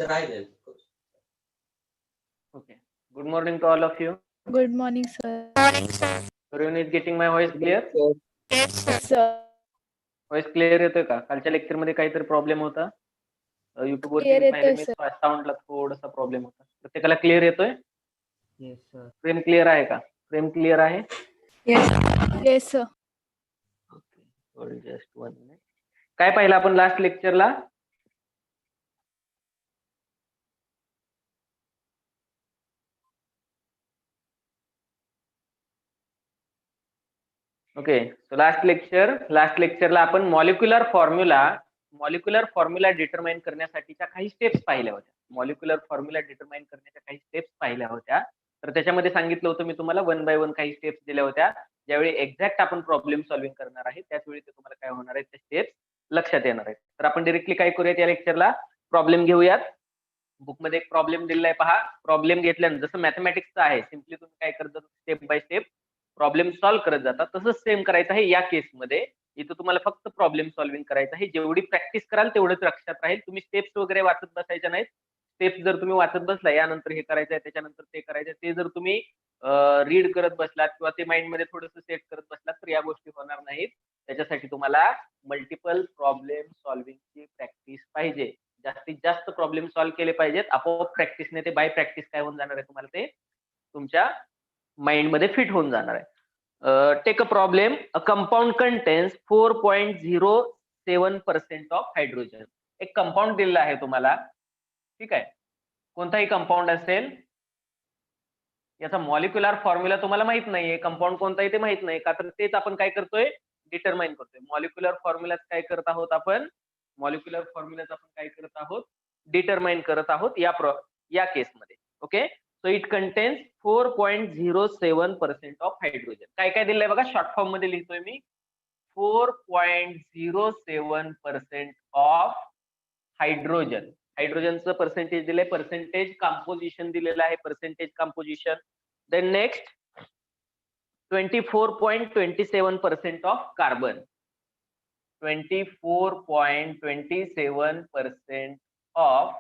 Sir, I will. Okay. Good morning to all of you. Good morning, sir. Everyone is getting my voice clear? Sir. Voice clear येतोय का? कालच्या lecture मध्ये काहीतरी problem होता. YouTube वरती Clear मी पाहिले येतोय, मी sir. साऊंडला थोडासा प्रॉब्लेम होता. प्रत्येकाला क्लिअर येतोय? Yes, sir. फ्रेम क्लिअर आहे का? फ्रेम क्लिअर आहे? Yes, sir. Okay. Just 1 minute. काय पाहिलं आपण लास्ट लेक्चरला? ओके. सो लास्ट लेक्चरला आपण मॉलिक्युलर फॉर्म्युला डिटरमाइन करण्यासाठीच्या काही स्टेप्स पाहिल्या होत्या. मॉलिक्युलर फॉर्म्युला डिटरमाइन करण्याच्या काही स्टेप्स पाहिल्या होत्या. तर त्याच्यामध्ये सांगितलं होतं मी तुम्हाला 1 बाय 1 काही स्टेप्स दिल्या होत्या. ज्यावेळी एक्झॅक्ट आपण प्रॉब्लेम सॉल्व्हिंग करणार आहे त्याच वेळी ते तुम्हाला काय होणार आहे ते स्टेप्स लक्षात येणार आहेत. तर आपण डायरेक्टली काय करूयात या लेक्चरला प्रॉब्लेम घेऊयात. बुक मध्ये एक प्रॉब्लेम दिलेला आहे पहा. प्रॉब्लेम घेतल्यानंतर जसं मॅथमॅटिक्सचं आहे सिम्पली तुम्ही काय करता step by step problem solve करत जातात तसंच सेम करायचं आहे या केसमध्ये. इथं तुम्हाला फक्त प्रॉब्लेम सॉल्व्हिंग करायचं आहे. जेवढी प्रॅक्टिस कराल तेवढंच लक्षात राहील. तुम्ही स्टेप्स वगैरे वाचत बसायच्या नाहीत. स्टेप्स जर तुम्ही वाचत बसला यानंतर हे करायचं आहे त्याच्यानंतर ते करायचं ते जर तुम्ही रीड करत बसलात किंवा ते माइंड मध्ये थोडंसं सेट करत बसलात तर या गोष्टी होणार नाहीत. त्याच्यासाठी तुम्हाला मल्टिपल प्रॉब्लेम सॉल्व्हिंगची प्रॅक्टिस पाहिजे. जास्तीत जास्त प्रॉब्लेम सॉल्व्ह केले पाहिजेत. आपोआप प्रॅक्टिसने ते बाय प्रॅक्टिस काय होऊन जाणार आहे तुम्हाला ते तुमच्या माइंड मध्ये फिट होऊन जाणार आहे. Take a problem. A compound contains 4.07% of hydrogen. एक कंपाऊंड दिलेला आहे तुम्हाला. ठीक आहे. कोणताही कंपाऊंड असेल याचा मॉलिक्युलर फॉर्म्युला तुम्हाला माहित नाहीये. कंपाऊंड कोणता आहे ते माहित नाही का तर तेच आपण काय करतोय डिटरमाइन करतोय. मॉलिक्युलर फॉर्म्युलात काय करत आहोत आपण डिटरमाइन करत आहोत या केसमध्ये. Okay. So it contains 4.07% of hydrogen. काय काय दिलंय बघा शॉर्ट फॉर्म मध्ये लिहितोय मी 4.07% ऑफ हायड्रोजन. हायड्रोजनचं पर्सेंटेज दिलंय. पर्सेंटेज कंपोजिशन दिलेलं आहे. Percentage composition. Then next 24.27% of carbon. 24.27% of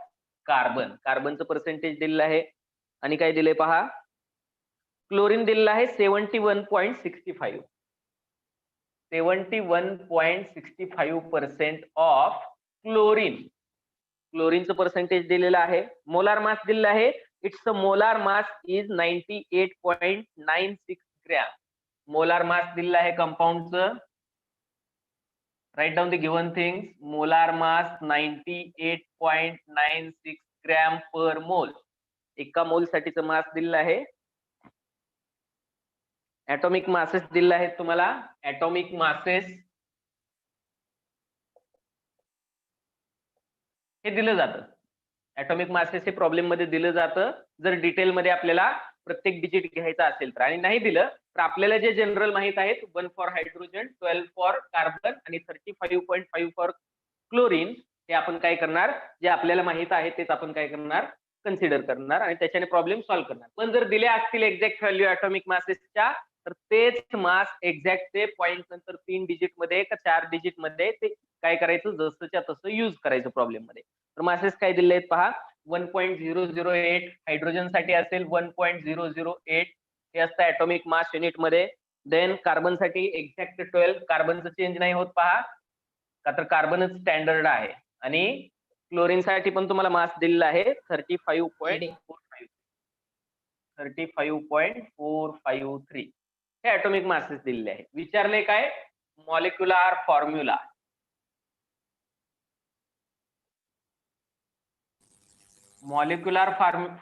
carbon. कार्बनचं पर्सेंटेज दिलेलं आहे. आणि काय दिले पहा क्लोरीन दिलेलं आहे 71.65. 71.65% ऑफ क्लोरीन. क्लोरीनचं पर्सेंटेज दिलेलं आहे. मोलार मास दिलेलं आहे. It's molar mass is 98.96 gram. Molar mass दिलेलं आहे कंपाऊंडचं. Write down the given things. Molar mass 98.96 gram per mole. एका मोल साठीचं मास दिलेलं आहे. ऍटॉमिक मासेस दिलेले आहेत तुम्हाला. ऍटॉमिक मासेस हे दिलं जातं. ऍटॉमिक मासेस हे प्रॉब्लेम मध्ये दिलं जातं जर डिटेल मध्ये आपल्याला प्रत्येक डिजिट घ्यायचा असेल तर. आणि नाही दिलं तर आपल्याला जे जनरल माहित आहेत 1 फॉर हायड्रोजन, 12 फॉर कार्बन आणि 35.5 फॉर क्लोरीन हे आपण काय करणार जे आपल्याला माहित आहे तेच आपण काय करणार कन्सिडर करणार आणि त्याच्याने प्रॉब्लेम सॉल्व्ह करणार. पण जर दिले असतील एक्झॅक्ट व्हॅल्यू ऍटॉमिक मासेसच्या तर तेच मास एक्झॅक्ट ते पॉईंट नंतर 3 डिजिट मध्ये का 4 डिजिट मध्ये ते काय करायचं जसंच्या तसं युज करायचं प्रॉब्लेम मध्ये. तर मासेस काय दिले आहेत पहा 1.008 हायड्रोजन साठी असेल 1.008 हे असतं ऍटॉमिक मास युनिट मध्ये. देन कार्बन साठी एक्झॅक्ट 12. कार्बनचं चेंज नाही होत पहा का तर कार्बनच स्टँडर्ड आहे. आणि क्लोरीन साठी पण तुम्हाला मास दिलेला आहे 35.453. हे ऍटॉमिक मासेस दिलेले आहे. विचारले काय molecular formula. Molecular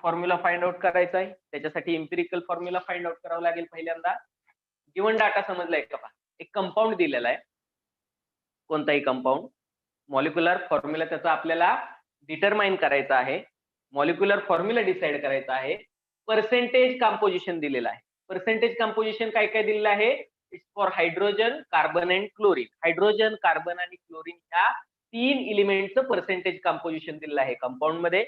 formula find out करायचा आहे. त्याच्यासाठी इम्पिरिकल फॉर्म्युला फाइंड आउट करावं लागेल पहिल्यांदा. गिवन डाटा समजलाय का पहा. एक कंपाऊंड दिलेला आहे. कोणताही कंपाऊंड. मॉलिक्युलर फॉर्म्युला त्याचा आपल्याला डिटरमाइन करायचा आहे. मॉलिक्युलर फॉर्म्युला डिसाइड करायचा आहे. पर्सेंटेज कंपोजिशन दिलेलं आहे. पर्सेंटेज कंपोजिशन काय काय दिलेलं आहे it's for hydrogen, carbon and chlorine. Hydrogen, carbon आणि क्लोरीन ह्या 3 एलिमेंटचं पर्सेंटेज कंपोजिशन दिलेलं आहे कंपाऊंड मध्ये.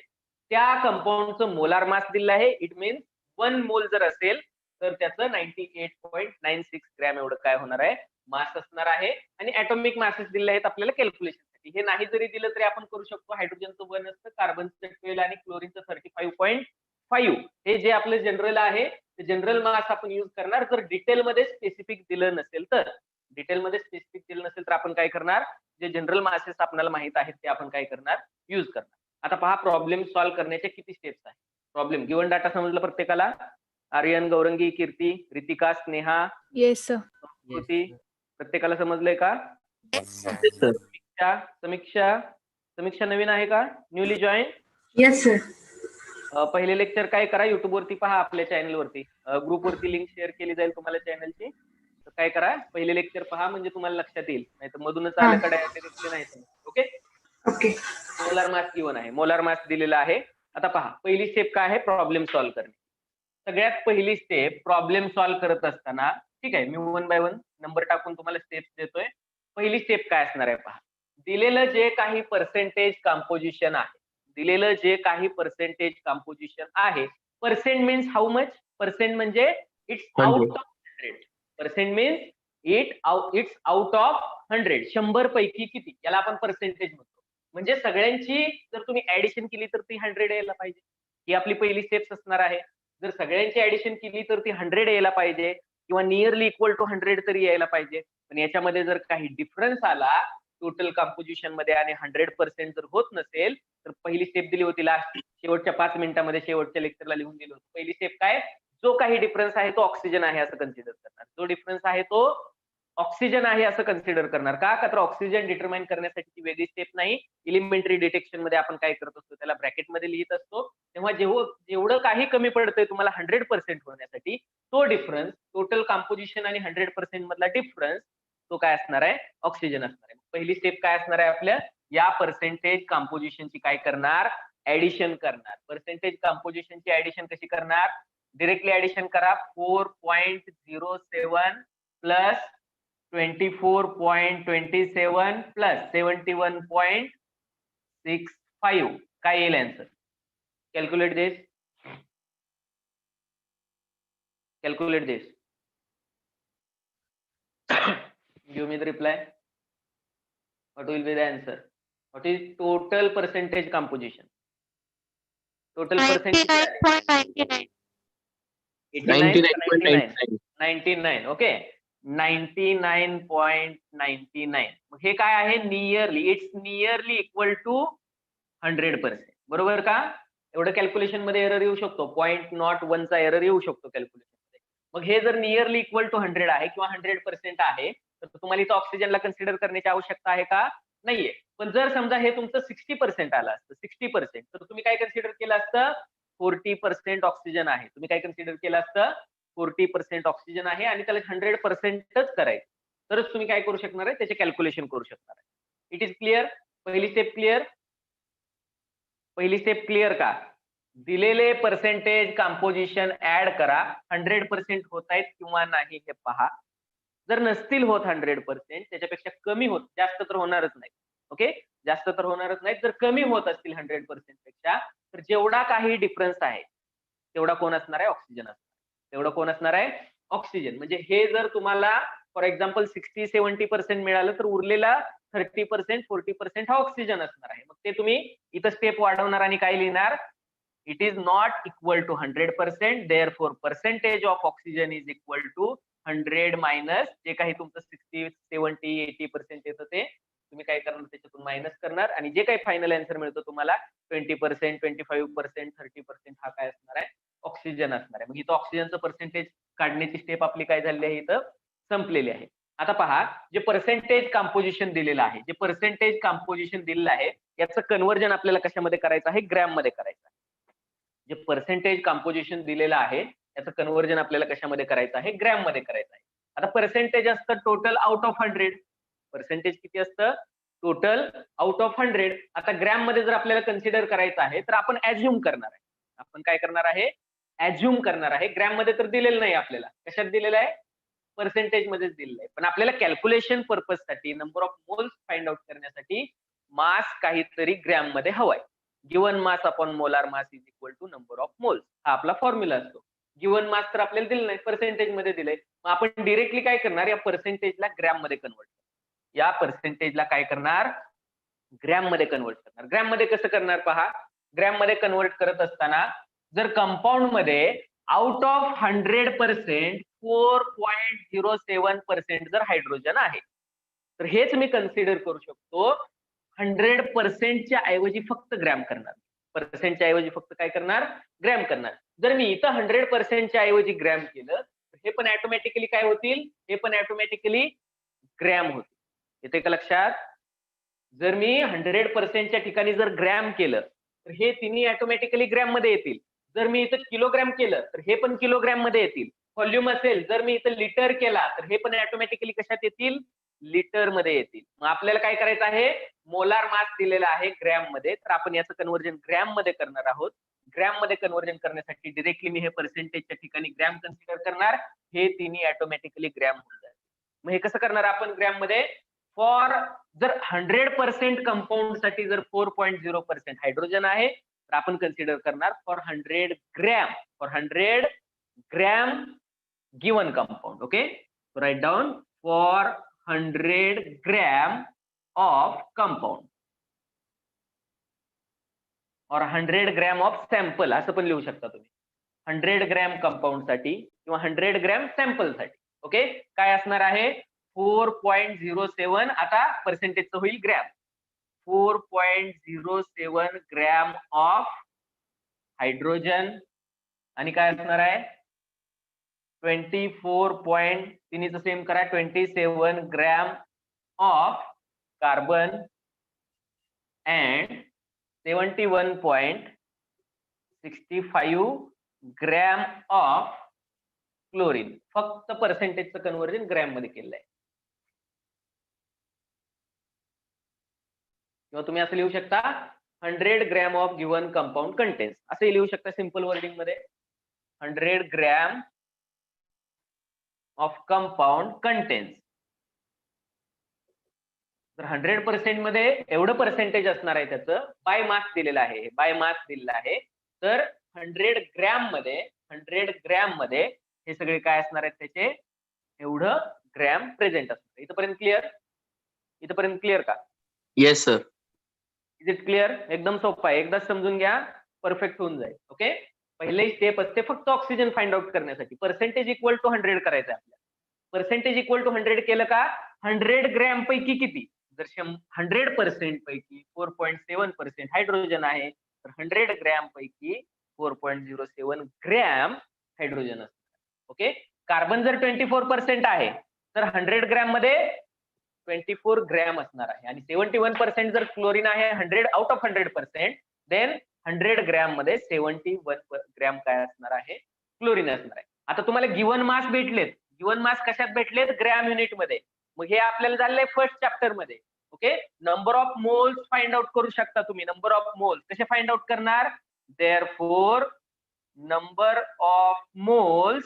त्या कंपाऊंडचं मोलार मास दिलेलं आहे. इट मीन्स 1 मोल जर असेल तर त्याचं 98.96 ग्रॅम एवढं काय होणार आहे मास असणार आहे. आणि ऍटॉमिक मासेस दिले आहेत आपल्याला कॅल्क्युलेशन. करण्यासाठी. हे नाही जरी दिलं तरी आपण करू शकतो. हायड्रोजनचं 1 असतं, कार्बनचं 12 आणि क्लोरीनचं 35.5. हे जे आपलं जनरल आहे ते जनरल मास आपण यूज करणार. जर डिटेलमध्ये स्पेसिफिक दिलं नसेल तर आपण काय करणार, जे जनरल मासेस आपल्याला माहित आहेत ते आपण काय करणार, यूज करणार. आता पहा प्रॉब्लेम सॉल्व्ह करण्याच्या किती स्टेप्स आहेत. प्रॉब्लेम गिवन डाटा समजलं प्रत्येकाला? आर्यन, गौरंगी, कीर्ती, रितिका, स्नेहा, Yes, sir. कृती, प्रत्येकाला समजलंय का? सर. समीक्षा नवीन आहे का? Newly join? Yes sir. पहिले लेक्चर काय करा, युट्यूब वरती पहा, आपल्या चॅनल वरती ग्रुप वरती लिंक शेअर केली जाईल तुम्हाला चॅनलची. तर काय करा, पहिले लेक्चर पहा म्हणजे तुम्हाला लक्षात येईल. नाही तर मधूनच आलं का डायरेक्ट नाही. Okay okay. Molar mass given आहे, मोलार मास दिलेला आहे. आता पहा पहिली स्टेप काय आहे, प्रॉब्लेम सॉल्व्ह करणे. सगळ्यात पहिली स्टेप प्रॉब्लेम सॉल्व्ह करत असताना, ठीक आहे, मी 1 बाय 1 नंबर टाकून तुम्हाला स्टेप्स देतोय. पहिली स्टेप काय असणार आहे पहा, दिलेलं जे काही पर्सेंटेज कॉम्पोजिशन आहे, दिलेलं जे काही पर्सेंटेज कॉम्पोजिशन आहे, percent means how much, percent म्हणजे it's out of 100. Percent means it's out of 100. 100 पैकी किती, याला आपण पर्सेंटेज म्हणतो. म्हणजे सगळ्यांची जर तुम्ही ऍडिशन केली तर ती 100 यायला पाहिजे. ही आपली पहिली स्टेप्स असणार आहे. जर सगळ्यांची ऍडिशन केली तर ती 100 यायला पाहिजे किंवा नियरली इक्वल टू 100 तरी यायला पाहिजे. पण याच्यामध्ये जर काही डिफरन्स आला टोटल कॉम्पोजिशन मध्ये आणि 100% जर होत नसेल तर पहिली स्टेप दिली होती लास्ट शेवटच्या 5 मिनिटांमध्ये, शेवटच्या लेक्चरला लिहून दिलं होतं. पहिली स्टेप काय, जो काही डिफरन्स आहे तो ऑक्सिजन आहे असं कन्सिडर करणार. जो डिफरन्स आहे तो ऑक्सिजन आहे असं कन्सिडर करणार. का तर ऑक्सिजन डिटरमाइन करण्यासाठी वेगळी स्टेप नाही. इलिमेंटरी डिटेक्शन मध्ये आपण काय करत असतो, त्याला ब्रॅकेटमध्ये लिहित असतो. तेव्हा जेवढं काही कमी पडतंय तुम्हाला 100% होण्यासाठी, तो डिफरन्स टोटल कॉम्पोजिशन आणि 100% मधला डिफरन्स तो काय असणार आहे, ऑक्सिजन असणार आहे. पहिली स्टेप काय असणार आहे आपल्या, या पर्सेंटेज कॉम्पोजिशनची काय करणार, ऍडिशन करणार. पर्सेंटेज कॉम्पोजिशनची ऍडिशन कशी करणार, डिरेक्टली ऍडिशन करा. 4.07 प्लस 24.27 प्लस 71.65 काय येईल answer? Calculate this. Calculate this. Give me the reply. What will be the answer? What is total percentage composition? Total percentage 99.99. 99. Okay. 99.99. हे काय आहे, nearly, it's nearly equal to 100%. बरोबर का? एवढं calculation मध्ये एरर येऊ शकतो, 0.01 चा एरर येऊ शकतो कॅल्क्युलेशन मध्ये. मग हे जर नियरली इक्वल टू 100 आहे किंवा 100% आहे तर तुम्हाला इथं ऑक्सिजनला कन्सिडर करण्याची आवश्यकता आहे का, नाहीये. पण जर समजा हे तुमचं 60% आलं असतं, 60%, तर तुम्ही काय कन्सिडर केलं असतं, 40% ऑक्सिजन आहे. तुम्ही काय कन्सिडर केलं असतं, 40% ऑक्सिजन आहे आणि त्याला 100%च करायचं. तरच तुम्ही काय करू शकणार आहे, त्याचे कॅल्क्युलेशन करू शकणार आहे. It is clear? पहिली स्टेप क्लिअर? पहिली स्टेप क्लिअर का? दिलेले पर्सेंटेज कॉम्पोजिशन ऍड करा, 100% होत आहेत किंवा नाही हे पहा. जर नसतील होत 100%, त्याच्यापेक्षा कमी होत, जास्त तर होणारच नाही. ओके, जास्त तर होणारच नाही. जर कमी होत असतील 100% पेक्षा, तर जेवढा काही डिफरन्स आहे तेवढा कोण असणार आहे, ऑक्सिजन असणार. तेवढं कोण असणार आहे, ऑक्सिजन. म्हणजे हे जर तुम्हाला फॉर एक्झाम्पल 60-70% मिळालं तर उरलेला 30%, 40% हा ऑक्सिजन असणार आहे. मग ते तुम्ही इथं स्टेप वाढवणार आणि काय लिहिणार, it is not equal to 100%, therefore percentage of oxygen is equal to 100 minus जे काही तुमचं 60, 70, 80% येतं ते तुम्ही काय करणार, त्याच्यातून मायनस करणार आणि जे काही फायनल आन्सर मिळतो तुम्हाला 20%, 25%, 30% हा काय असणार आहे, ऑक्सिजन असणार आहे. मग इथं ऑक्सिजनचं पर्सेंटेज काढण्याची स्टेप आपली काय झालेली आहे, इथं संपलेली आहे. आता पहा, जे पर्सेंटेज कॉम्पोजिशन दिलेलं आहे, जे पर्सेंटेज कॉम्पोजिशन दिलेलं आहे याचं कन्व्हर्जन आपल्याला कशामध्ये करायचं आहे, ग्रॅम मध्ये करायचं आहे. जे पर्सेंटेज कॉम्पोजिशन दिलेलं आहे याचं कन्व्हर्जन आपल्याला कशामध्ये करायचं आहे, ग्रॅम मध्ये करायचं आहे. आता पर्सेंटेज असतं टोटल आउट ऑफ 100. पर्सेंटेज किती असतं, टोटल आउट ऑफ 100. आता ग्रॅम मध्ये जर आपल्याला कन्सिडर करायचं आहे तर आपण ऍज्युम करणार आहे. आपण काय करणार आहे, ऍज्युम करणार आहे. ग्रॅम मध्ये तर दिलेलं नाही आपल्याला, कशात दिलेलं आहे, पर्सेंटेज मध्येच दिलेलं आहे. पण आपल्याला कॅल्क्युलेशन पर्पज साठी, number of moles find out करण्यासाठी मास काहीतरी ग्रॅम मध्ये हवाय. Given mass upon molar mass is equal to number of moles, हा आपला फॉर्म्युला असतो. गिवन मास तर आपल्याला दिलं नाही, पर्सेंटेज मध्ये दिलंय. मग आपण डिरेक्टली काय करणार, या पर्सेंटेजला ग्रॅम मध्ये कन्वर्ट, या पर्सेंटेजला काय करणार, ग्रॅम मध्ये कन्वर्ट करणार. ग्रॅम मध्ये कसं करणार पहा. ग्रॅम मध्ये कन्वर्ट करत असताना जर कंपाऊंड मध्ये आउट ऑफ 100% 4.07% जर हायड्रोजन आहे, तर हेच मी कन्सिडर करू शकतो 100%च्या ऐवजी फक्त ग्रॅम करणार. पर्सेंटच्या ऐवजी फक्त काय करणार, ग्रॅम करणार. जर मी इथं 100%च्या ऐवजी ग्रॅम केलं तर हे पण ऑटोमॅटिकली काय होतील, हे पण ऑटोमॅटिकली ग्रॅम होतील. येते का लक्षात. जर मी 100%च्या ठिकाणी जर ग्रॅम केलं तर हे तिन्ही ऑटोमॅटिकली ग्रॅम मध्ये येतील. जर मी इथं किलोग्रॅम केलं तर हे पण किलोग्रॅम मध्ये येतील. व्हॉल्यूम असेल जर मी इथं लिटर केला तर हे पण ऑटोमॅटिकली कशात येतील, लिटर मध्ये येतील. मग आपल्याला काय करायचं आहे, मोलार मास दिलेला आहे ग्रॅम मध्ये, तर आपण याचं कन्व्हर्जन ग्रॅम मध्ये करणार आहोत. ग्रॅम मध्ये कन्व्हर्जन करण्यासाठी डिरेक्टली मी हे पर्सेंटेजच्या ठिकाणी ग्रॅम कन्सिडर करणार. हे तिन्ही ऑटोमॅटिकली ग्रॅम होऊन जाईल. मग हे कसं करणार आपण ग्रॅम मध्ये. फॉर जर 100% कंपाऊंड साठी जर 4.0% हायड्रोजन आहे तर आपण कन्सिडर करणार for 100 gram given compound. Okay, right down for 100 gram of compound और 100 ग्रॅम ऑफ सॅम्पल असं पण लिहू शकता तुम्ही. 100 ग्रॅम कंपाऊंड साठी किंवा 100 ग्रॅम सॅम्पल साठी. ओके, काय असणार आहे 4.07. आता पर्सेंटेजचं होईल ग्रॅम. 4.07 ग्रॅम ऑफ हायड्रोजन आणि काय असणार आहे 24. तिन्हीचं सेम करा. 27 gram of carbon and 71.65 gram of chlorine. फक्त पर्सेंटेजचं कन्व्हर्जन ग्रॅम मध्ये केलंय. किंवा तुम्ही असं लिहू शकता 100 gram of given compound contains असं लिहू शकता सिंपल वर्डिंग मध्ये. 100 ग्रॅम ऑफ कंपाऊंड कंटेन्स. तर 100% मध्ये एवढं पर्सेंटेज असणार आहे त्याचं. बाय मास दिलेलं आहे, बाय मास दिलेलं आहे. तर 100 ग्रॅम मध्ये हे सगळे काय असणार आहेत त्याचे एवढं ग्रॅम प्रेझेंट असणार. इथपर्यंत क्लिअर, इथपर्यंत क्लिअर का. Yes sir. Is it clear. एकदम सोपं आहे, एकदा समजून घ्या परफेक्ट होऊन जाईल. ओके, पहिली स्टेप असते फक्त ऑक्सिजन फाइंड आउट करण्यासाठी. पर्सेंटेज इक्वल टू 100 करायचं आपल्याला. पर्सेंटेज इक्वल टू 100 केलं का 100 ग्रॅम पैकी किती, जर 100% पैकी 4.7% हायड्रोजन आहे तर 100 ग्रॅम पैकी 4.07 ग्रॅम हायड्रोजन असणार. ओके, कार्बन जर 24% आहे तर 100 ग्रॅम मध्ये 24 ग्रॅम असणार आहे. आणि 71% जर क्लोरीन आहे 100 आउट ऑफ 100%, देन 100 ग्रॅम मध्ये 71 ग्रॅम काय असणार आहे, क्लोरीन असणार आहे. आता तुम्हाला गिवन मास भेटलेत. गिवन मास कशात भेटलेत, ग्रॅम युनिट मध्ये. मग हे आपल्याला झालंय फर्स्ट चॅप्टर मध्ये. Okay, number of moles find out करू शकता तुम्ही. नंबर ऑफ मोल्स कसे फाइंड आउट करणार, therefore number of moles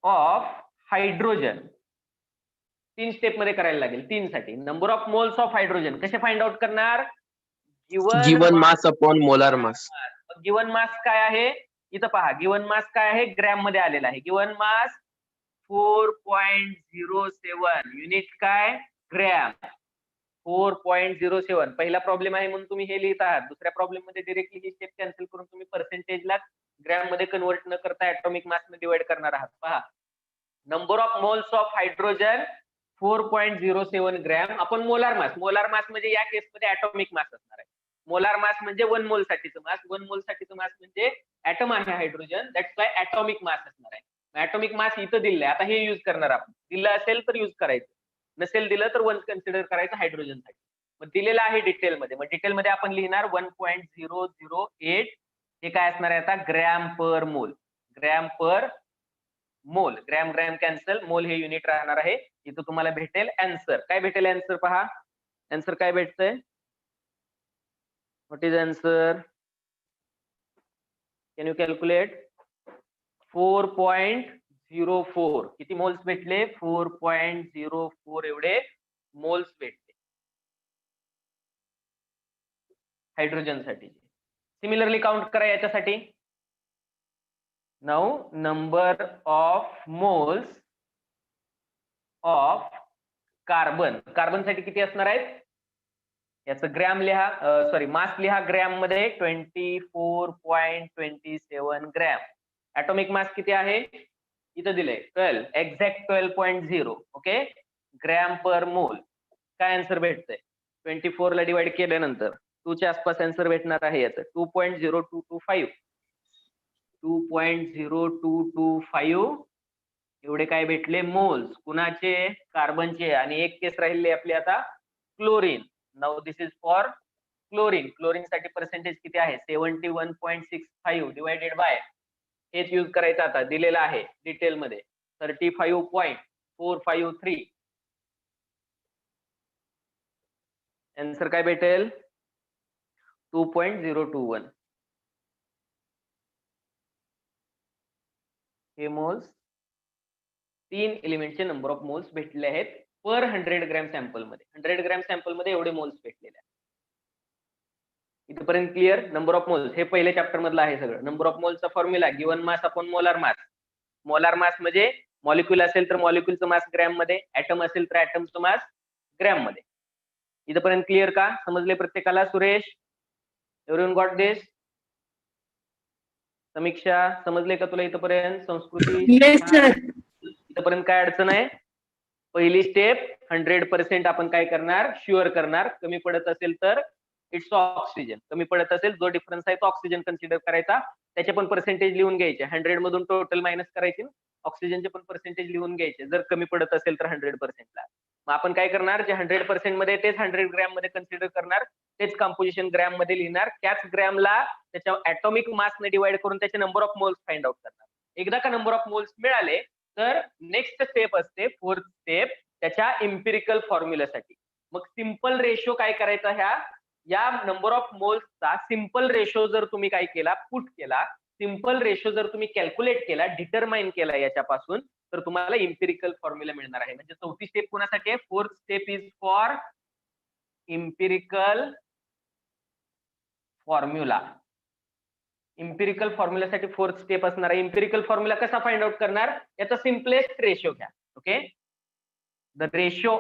of hydrogen 3 step मध्ये करायला लागेल. 3 साठी number of moles of hydrogen कसे फाइंड आउट करणार, given mass upon molar mass. Given मास काय आहे इथं पहा. गिवन मास काय आहे, ग्रॅम मध्ये आलेला आहे. गिवन मास 4.07 युनिट काय, ग्रॅम. 4.07 पहिला प्रॉब्लेम आहे म्हणून तुम्ही हे लिहित आहात. दुसऱ्या प्रॉब्लेम मध्ये डिरेक्टली ही स्टेप कॅन्सल करून तुम्ही पर्सेंटेजला ग्रॅम मध्ये कन्वर्ट न करता ऍटॉमिक मास मध्ये डिवाइड करणार आहात. पहा, number of moles of hydrogen 4.07 gram आपण मोलार मास. मोलार मास म्हणजे या केसमध्ये ऍटॉमिक मास असणार आहे. मोलार मास म्हणजे 1 मोल साठीचं मास. 1 मोल साठीचं मास म्हणजे ऍटम आहे hydrogen, that's why atomic mass असणार आहे. ऍटॉमिक मास इथं दिलंय. आता हे युज करणार आपण. दिलं असेल तर युज करायचं, नसेल दिलं तर 1 कन्सिडर करायचं हायड्रोजन साठी. मग दिलेलं आहे डिटेल मध्ये. मग डिटेल मध्ये आपण लिहिणार 1.008. हे काय असणार आहे आता, ग्रॅम पर मोल. ग्रॅम पर मोल. ग्रॅम ग्रॅम कॅन्सल, मोल हे युनिट राहणार आहे. इथं तुम्हाला भेटेल आन्सर. काय भेटेल आन्सर पहा. आन्सर काय भेटतंय, what is answer, can you calculate. 4.04. किती मोल्स भेटले, 4.04 एवढे मोल्स भेटले हायड्रोजन साठी. सिमिलरली काउंट करा याच्यासाठी. Now number of moles of carbon. Carbon साठी किती असणार आहेत, याचं ग्रॅम लिहा, सॉरी मास लिहा ग्रॅम मध्ये 24.27 ग्रॅम. ऍटॉमिक मास किती आहे इथं दिलंय 12, एक्झॅक्ट 12.0. ओके, ग्रॅम पर मोल. काय आन्सर भेटतंय 24 ला डिवाइड केल्यानंतर 2 च्या आसपास आन्सर भेटणार आहे याचं 2.0225. 2.0225 एवढे काय भेटले मोल्स. कुणाचे? कार्बनचे. आणि एक केस राहिली आपली आता chlorine. Now this is for chlorine. Chlorine साठी पर्सेंटेज किती आहे 71.65 डिवायडेड बाय, हेच यूज करायचं आता, दिलेलं आहे डिटेल मध्ये 35.453. आन्सर काय भेटेल 2.021. हे मोल्स 3 एलिमेंटचे नंबर ऑफ मोल्स भेटले आहेत पर 100 ग्रॅम सॅम्पल मध्ये. 100 ग्रॅम सॅम्पल मध्ये एवढे मोल्स भेटलेले आहेत. इथपर्यंत क्लिअर? नंबर ऑफ मोल्स हे पहिल्या चॅप्टर मधलं आहे सगळं. नंबर ऑफ मोल्सचा formula given mass upon molar mass. Molar mass म्हणजे मॉलिक्यूल असेल तर मॉलिक्यूलचं मास ग्रॅम मध्ये, ऍटम असेल तर ऍटमचं मास ग्रॅम मध्ये. इथपर्यंत क्लिअर का? समजले प्रत्येकाला? सुरेश, एव्हरीवन गॉट दिस? समीक्षा, समजले का तुला इथपर्यंत? संस्कृती, येस सर. इथपर्यंत काय अडचण आहे? पहिली स्टेप 100% आपण काय करणार, शुअर करणार. कमी पडत असेल तर इट्स ऑक्सिजन. कमी पडत असेल, जो डिफरन्स आहे तो ऑक्सिजन कन्सिडर करायचा. त्याचे पण पर्सेंटेज लिहून घ्यायचे. 100 मधून टोटल मायनस करायचे, ऑक्सिजनचे पण पर्सेंटेज लिहून घ्यायचे जर कमी पडत असेल तर 100% ला. मग आपण काय करणार, जे 100% मध्ये तेच 100 ग्रॅम मध्ये कन्सिडर करणार, तेच कॉम्पोजिशन ग्रॅम मध्ये लिहिणार. त्याच ग्रॅमला त्याच्या ऍटॉमिक मासने डिवाइड करून त्याचे number of moles find out करणार. एकदा का नंबर ऑफ मोल्स मिळाले तर नेक्स्ट स्टेप असते 4th स्टेप, त्याच्या इम्पिरिकल फॉर्म्युलासाठी. मग सिंपल रेशो काय करायचा, या नंबर ऑफ मोल्सचा सिंपल रेशो जर तुम्ही काय केला, पुट केला, सिंपल रेशो जर तुम्ही कॅल्क्युलेट केला, डिटरमाइन केला याच्यापासून, तर तुम्हाला इम्पिरिकल फॉर्म्युला मिळणार आहे. म्हणजे 4थी स्टेप कोणासाठी आहे? 4th step is for empirical formula. Empirical फॉर्म्युलासाठी 4th स्टेप असणार आहे. इम्पिरिकल फॉर्म्युला कसा फाइंड आउट करणार? याचा सिम्पलेस्ट रेशो घ्या. Okay, the ratio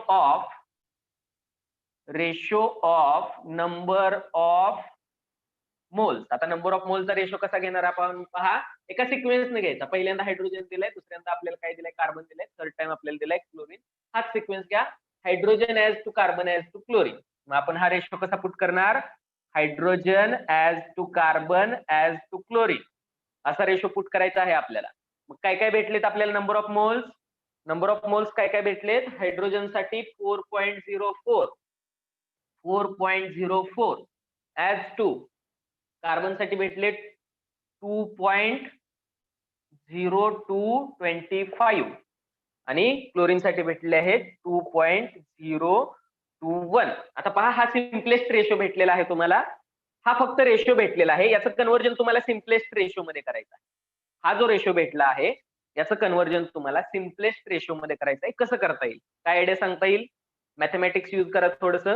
of number of moles. आता नंबर ऑफ मोल्सचा रेशो कसा घेणार आपण पहा. एका सिक्वेन्सने घ्यायचा. पहिल्यांदा हायड्रोजन दिलाय, दुसऱ्यांदा आपल्याला काय दिलंय, कार्बन दिलंय, थर्ड टाइम आपल्याला दिलाय क्लोरीन. हाच सिक्वेन्स घ्या, hydrogen as to carbon as to chlorine. मग आपण हा रेशो कसा पुट करणार, hydrogen as to carbon as to chlorine, असा रेशो पुट करायचा आहे आपल्याला. मग काय काय भेटलेत आपल्याला number of moles? Number of moles काय काय भेटलेत? हायड्रोजन साठी 4.04 ऍज टू, कार्बन साठी भेटले 2.0225 आणि क्लोरीन साठी भेटले आहेत 2.021. आता पहा, हा सिम्पलेस्ट रेशो भेटलेला आहे तुम्हाला. हा फक्त रेशो भेटलेला आहे, याचं कन्व्हर्जन तुम्हाला सिम्पलेस्ट रेशो मध्ये करायचं आहे. हा जो रेशो भेटला आहे याचं कन्व्हर्जन तुम्हाला सिम्पलेस्ट रेशो मध्ये करायचं आहे. कसं करता येईल, काय आयडिया सांगता येईल? मॅथमॅटिक्स यूज करा थोडस.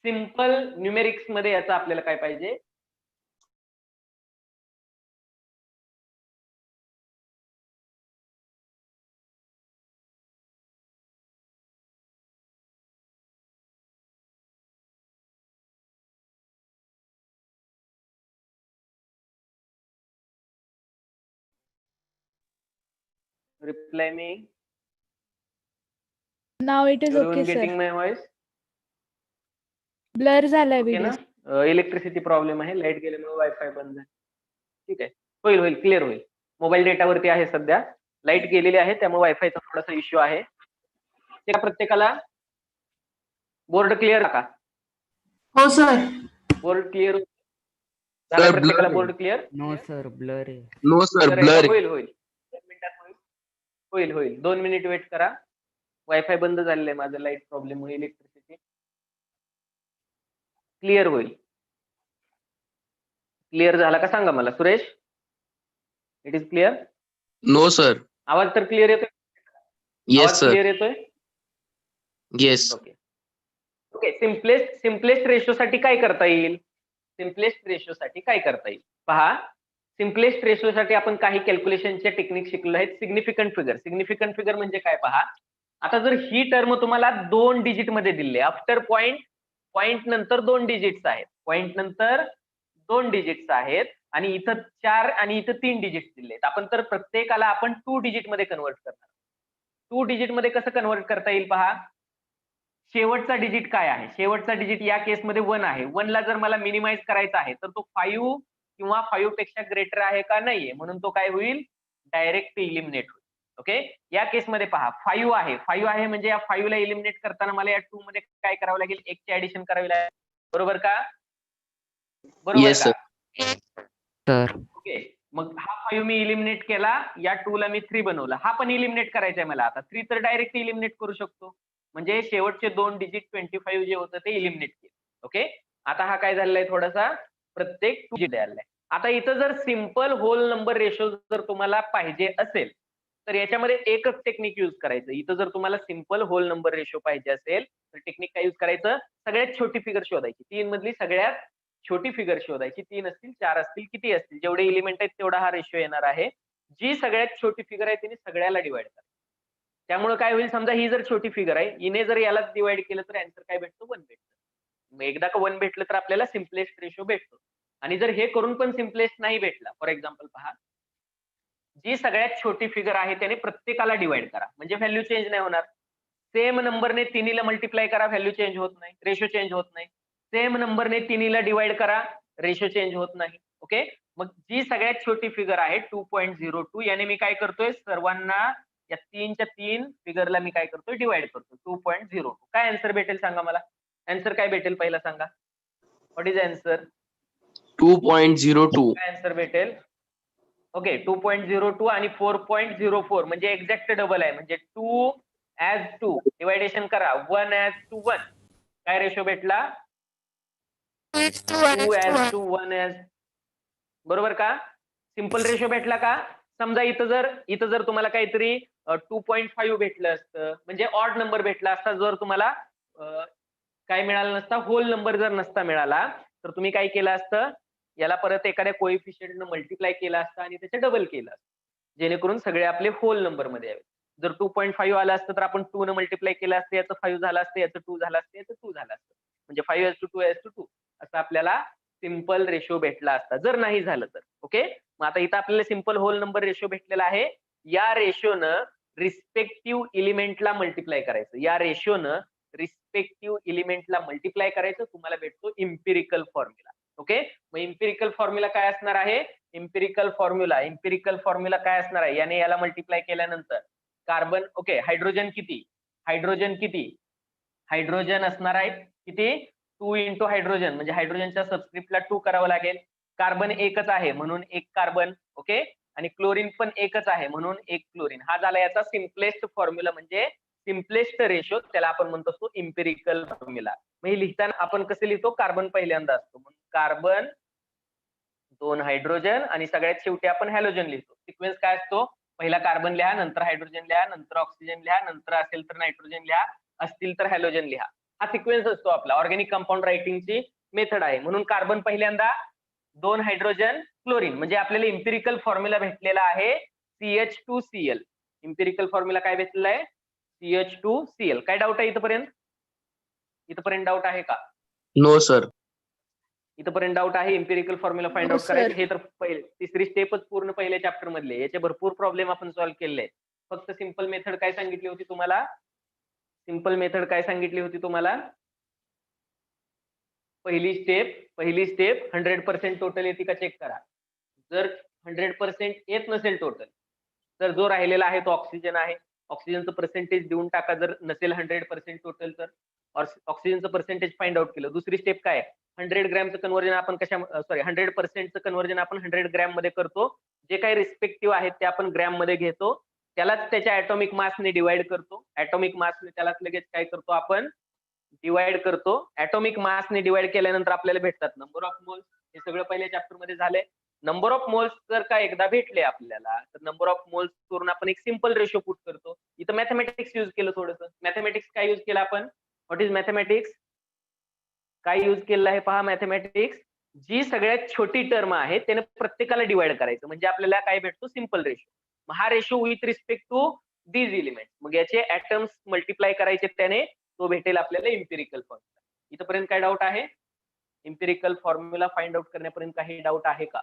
सिम्पल न्यूमेरिक्स मध्ये याचं आपल्याला काय पाहिजे, reply me. Now it is okay getting sir. My voice? Blur झालाय ओके ना? व्हिडिओ. इलेक्ट्रिसिटी प्रॉब्लेम आहे, लाईट गेल्यामुळे वायफाय बंद आहे. ठीक आहे, होईल क्लिअर होईल. मोबाईल डेटावरती आहे सध्या, लाईट गेलेली आहे त्यामुळे वायफायचा थोडासा इश्यू आहे. त्या प्रत्येकाला बोर्ड क्लिअर का? हो सर. बोर्ड क्लिअर झाला प्रत्येकाला? Board clear? No sir, blur आहे. No sir, blur. होईल 2 मिनिटात होईल. 2 मिनिट वेट करा. वायफाय बंद झालेलं आहे माझं, लाईट प्रॉब्लेम मुळे. इलेक्ट्रिसिटी क्लिअर होईल. क्लिअर झाला का सांगा मला Suresh. It is clear? No sir. आवाज तर क्लिअर येतोय? Yes sir. क्लिअर येतोय? येस. ओके. सिम्पलेस्ट रेशो साठी काय करता येईल? पहा, सिम्पलेस्ट रेशो साठी आपण काही कॅल्क्युलेशनच्या टेक्निक शिकलो आहेत. सिग्निफिकंट फिगर म्हणजे काय पहा. आता जर ही टर्म तुम्हाला 2 डिजिट मध्ये दिली, आफ्टर पॉइंट पॉइंट नंतर 2 डिजिट्स आहेत, पॉइंट नंतर 2 डिजिट्स आहेत आणि इथं 4 आणि इथं 3 डिजिट्स दिलेत. आपण तर प्रत्येकाला आपण 2 डिजिट मध्ये कन्वर्ट करणार. 2 डिजिट मध्ये कसं कन्वर्ट करता येईल पहा. शेवटचा डिजिट काय आहे? शेवटचा डिजिट या केसमध्ये 1 आहे. 1 ला जर मला मिनिमाइज करायचा आहे तर तो 5 किंवा 5 पेक्षा ग्रेटर आहे का नाहीये, म्हणून तो काय होईल, डायरेक्ट इलिमिनेट होईल. ओके, या केसमध्ये पहा 5 आहे, 5 आहे म्हणजे या 5 ला इलिमिनेट करताना मला या 2 मध्ये काय करावं लागेल, 1 ची ऍडिशन करावी लागेल. बरोबर का? बरोबर Yes, का? सर. ओके, मग हा 5 मी इलिमिनेट केला, या 2 ला मी 3 बनवला. हा पण इलिमिनेट करायचा आहे मला. आता 3 तर डायरेक्ट इलिमिनेट करू शकतो. म्हणजे शेवटचे 2 डिजिट 25 जे होतं ते इलिमिनेट केलं. ओके, आता हा काय झालेला आहे, थोडासा प्रत्येक 2 डिजिट आलेला आहे. आता इथं जर सिंपल होल नंबर रेशो जर तुम्हाला पाहिजे असेल तर याच्यामध्ये एकच टेक्निक यूज करायचं. इथं जर तुम्हाला सिंपल होल नंबर रेशो पाहिजे असेल तर टेक्निक काय यूज करायचं, सगळ्यात छोटी फिगर शोधायची. 3 मधली सगळ्यात छोटी फिगर शोधायची. 3 असतील, 4 असतील, किती असतील, जेवढे एलिमेंट आहेत तेवढा हा रेशो येणार आहे. जी सगळ्यात छोटी फिगर आहे तिने सगळ्याला डिवाइड करा. त्यामुळे काय होईल, समजा ही जर छोटी फिगर आहे, हिने जर याला डिवाइड केलं तर आन्सर काय भेटतो, 1 भेटतो. मग एकदा का 1 भेटलं तर आपल्याला सिम्पलेस्ट रेशो भेटतो. आणि जर हे करून पण सिम्पलेस्ट नाही भेटला, फॉर एक्झाम्पल पहा, जी सगळ्यात छोटी फिगर आहे त्याने प्रत्येकाला डिवाइड करा, म्हणजे व्हॅल्यू चेंज नाही होणार. सेम नंबरने तिन्हीला मल्टिप्लाय करा, व्हॅल्यू चेंज होत नाही, रेशो चेंज होत नाही. सेम नंबरने तिन्हीला डिवाइड करा, रेशो चेंज होत नाही. ओके, मग जी सगळ्यात छोटी फिगर आहे 2.02, याने मी काय करतोय, सर्वांना या 3च्या 3 फिगरला मी काय करतोय, डिवाइड करतो. 2.02 काय आन्सर भेटेल सांगा मला. आन्सर काय भेटेल पहिला सांगा. What is answer? 2.02. काय आन्सर भेटेल? ओके, 2.02 आणि 4.04 म्हणजे एक्झॅक्ट डबल आहे. म्हणजे 2 as 2 डिवायडेशन करा, 1 as 2 1. काय रेशो भेटला? 2 as 2 1 as. बरोबर का? सिंपल रेशो भेटला का? समजा इथं जर तुम्हाला काहीतरी 2.5 भेटलं असतं, म्हणजे ऑड नंबर भेटला असता, जर तुम्हाला काय मिळालं नसता, होल नंबर जर नसता मिळाला, तर तुम्ही काय केलं असतं, याला परत एखाद्या कोएफिशियंटनं मल्टिप्लाय केलं असतं आणि त्याचे डबल केलं असतं, जेणेकरून सगळे आपले होल नंबर मध्ये यावे. जर 2.5 आलं असतं तर आपण 2 न मल्टिप्लाय केलं असतं, याचं 5 झालं असतं, याचं 2 झालं असतं, याचं 2 झालं असतं. म्हणजे 5:2:2 असं आपल्याला सिंपल रेशो भेटला असता, जर नाही झालं तर. ओके, मग आता इथं आपल्याला सिंपल होल नंबर रेशो भेटलेला आहे. या रेशोनं रिस्पेक्टिव्ह एलिमेंटला मल्टिप्लाय करायचं. या रेशोनं रिस्पेक्टिव्ह एलिमेंटला मल्टिप्लाय करायचं, तुम्हाला भेटतो इम्पिरिकल फॉर्म्युला. ओके, मग इम्पिरिकल फॉर्म्युला काय असणार आहे? इम्पिरिकल फॉर्म्युला काय असणार आहे? याने याला मल्टिप्लाय केल्यानंतर कार्बन, ओके, हायड्रोजन किती, हायड्रोजन असणार आहे किती, 2 इंटू हायड्रोजन, म्हणजे हायड्रोजनच्या सबस्क्रिप्टला 2 करावं लागेल. कार्बन एकच आहे म्हणून 1 कार्बन. ओके, आणि क्लोरीन पण एकच आहे म्हणून 1 क्लोरीन. हा झाला याचा सिम्पलेस्ट फॉर्म्युला, म्हणजे सिम्पलेस्ट रेशो, त्याला आपण म्हणतो असतो इम्पिरिकल फॉर्म्युला. मग हे लिहिताना आपण कसं लिहितो, कार्बन पहिल्यांदा असतो म्हणून कार्बन, 2 हायड्रोजन आणि सगळ्यात शेवटी आपण हॅलोजन लिहितो. सिक्वेन्स काय असतो, पहिला कार्बन लिहा, नंतर हायड्रोजन लिहा, नंतर ऑक्सिजन लिहा, नंतर असेल तर नायट्रोजन लिहा, असतील तर हॅलोजन लिहा. हा सिक्वेन्स असतो आपला. ऑर्गॅनिक कंपाऊंड रायटिंगची मेथड आहे. म्हणून कार्बन पहिल्यांदा, 2 हायड्रोजन, क्लोरीन, म्हणजे आपल्याला इम्पिरिकल फॉर्म्युला भेटलेला आहे CH2Cl. इम्पिरिकल फॉर्म्युला काय भेटलेला आहे, CH2Cl. काय डाऊट आहे इथपर्यंत? इथपर्यंत डाऊट आहे का? No, sir. इथपर्यंत डाऊट आहे empirical formula find No, out करायचं. sir. हे तर तिसरी स्टेपच पूर्ण पहिल्या चॅप्टर मधले. याचे भरपूर प्रॉब्लेम आपण सॉल्व्ह केले. फक्त सिंपल मेथड काय सांगितली होती तुम्हाला, पहिली स्टेप 100% टोटल येते का चेक करा. जर 100% येत नसेल टोटल, तर जो राहिलेला आहे तो ऑक्सिजन आहे. ऑक्सिजनचं पर्सेंटेज देऊन टाका. जर नसेल 100% टोटल तर ऑक्सिजनचं पर्सेंटेज फाइंड आउट केलं. दुसरी स्टेप काय, 100 ग्रॅमचं कन्व्हर्जन आपण 100%चं कन्व्हर्जन आपण 100 ग्रॅम मध्ये करतो. जे काही रिस्पेक्टिव्ह आहेत ते आपण ग्रॅम मध्ये घेतो, त्यालाच त्याच्या ऍटॉमिक मासने डिवाइड करतो. ऍटॉमिक मासने त्यालाच लगेच काय करतो आपण, डिवाइड करतो. ऍटॉमिक मासने डिवाइड केल्यानंतर आपल्याला भेटतात नंबर ऑफ मोल्स. हे सगळं पहिल्या चॅप्टर मध्ये झालंय. नंबर ऑफ मोल्स जर का एकदा भेटले आपल्याला, तर नंबर ऑफ मोल्स करून आपण एक सिंपल रेशो पुट करतो. इथं मॅथमॅटिक्स युज केलं थोडंसं. मॅथमॅटिक्स काय युज केलं आपण, व्हॉट इज मॅथमॅटिक्स, काय युज केलेलं आहे पहा. मॅथमॅटिक्स, जी सगळ्यात छोटी टर्म आहे त्याने प्रत्येकाला डिवाइड करायचं, म्हणजे आपल्याला काय भेटतो, सिंपल रेशो. मग हा ratio with respect to these element, मग याचे ऍटम्स मल्टिप्लाय करायचे त्याने, तो भेटेल आपल्याला इम्पिरिकल फॉर्म्युला. इथपर्यंत काय डाऊट आहे? इम्पिरिकल फॉर्म्युला फाइंड आउट करण्यापर्यंत काही डाऊट आहे का?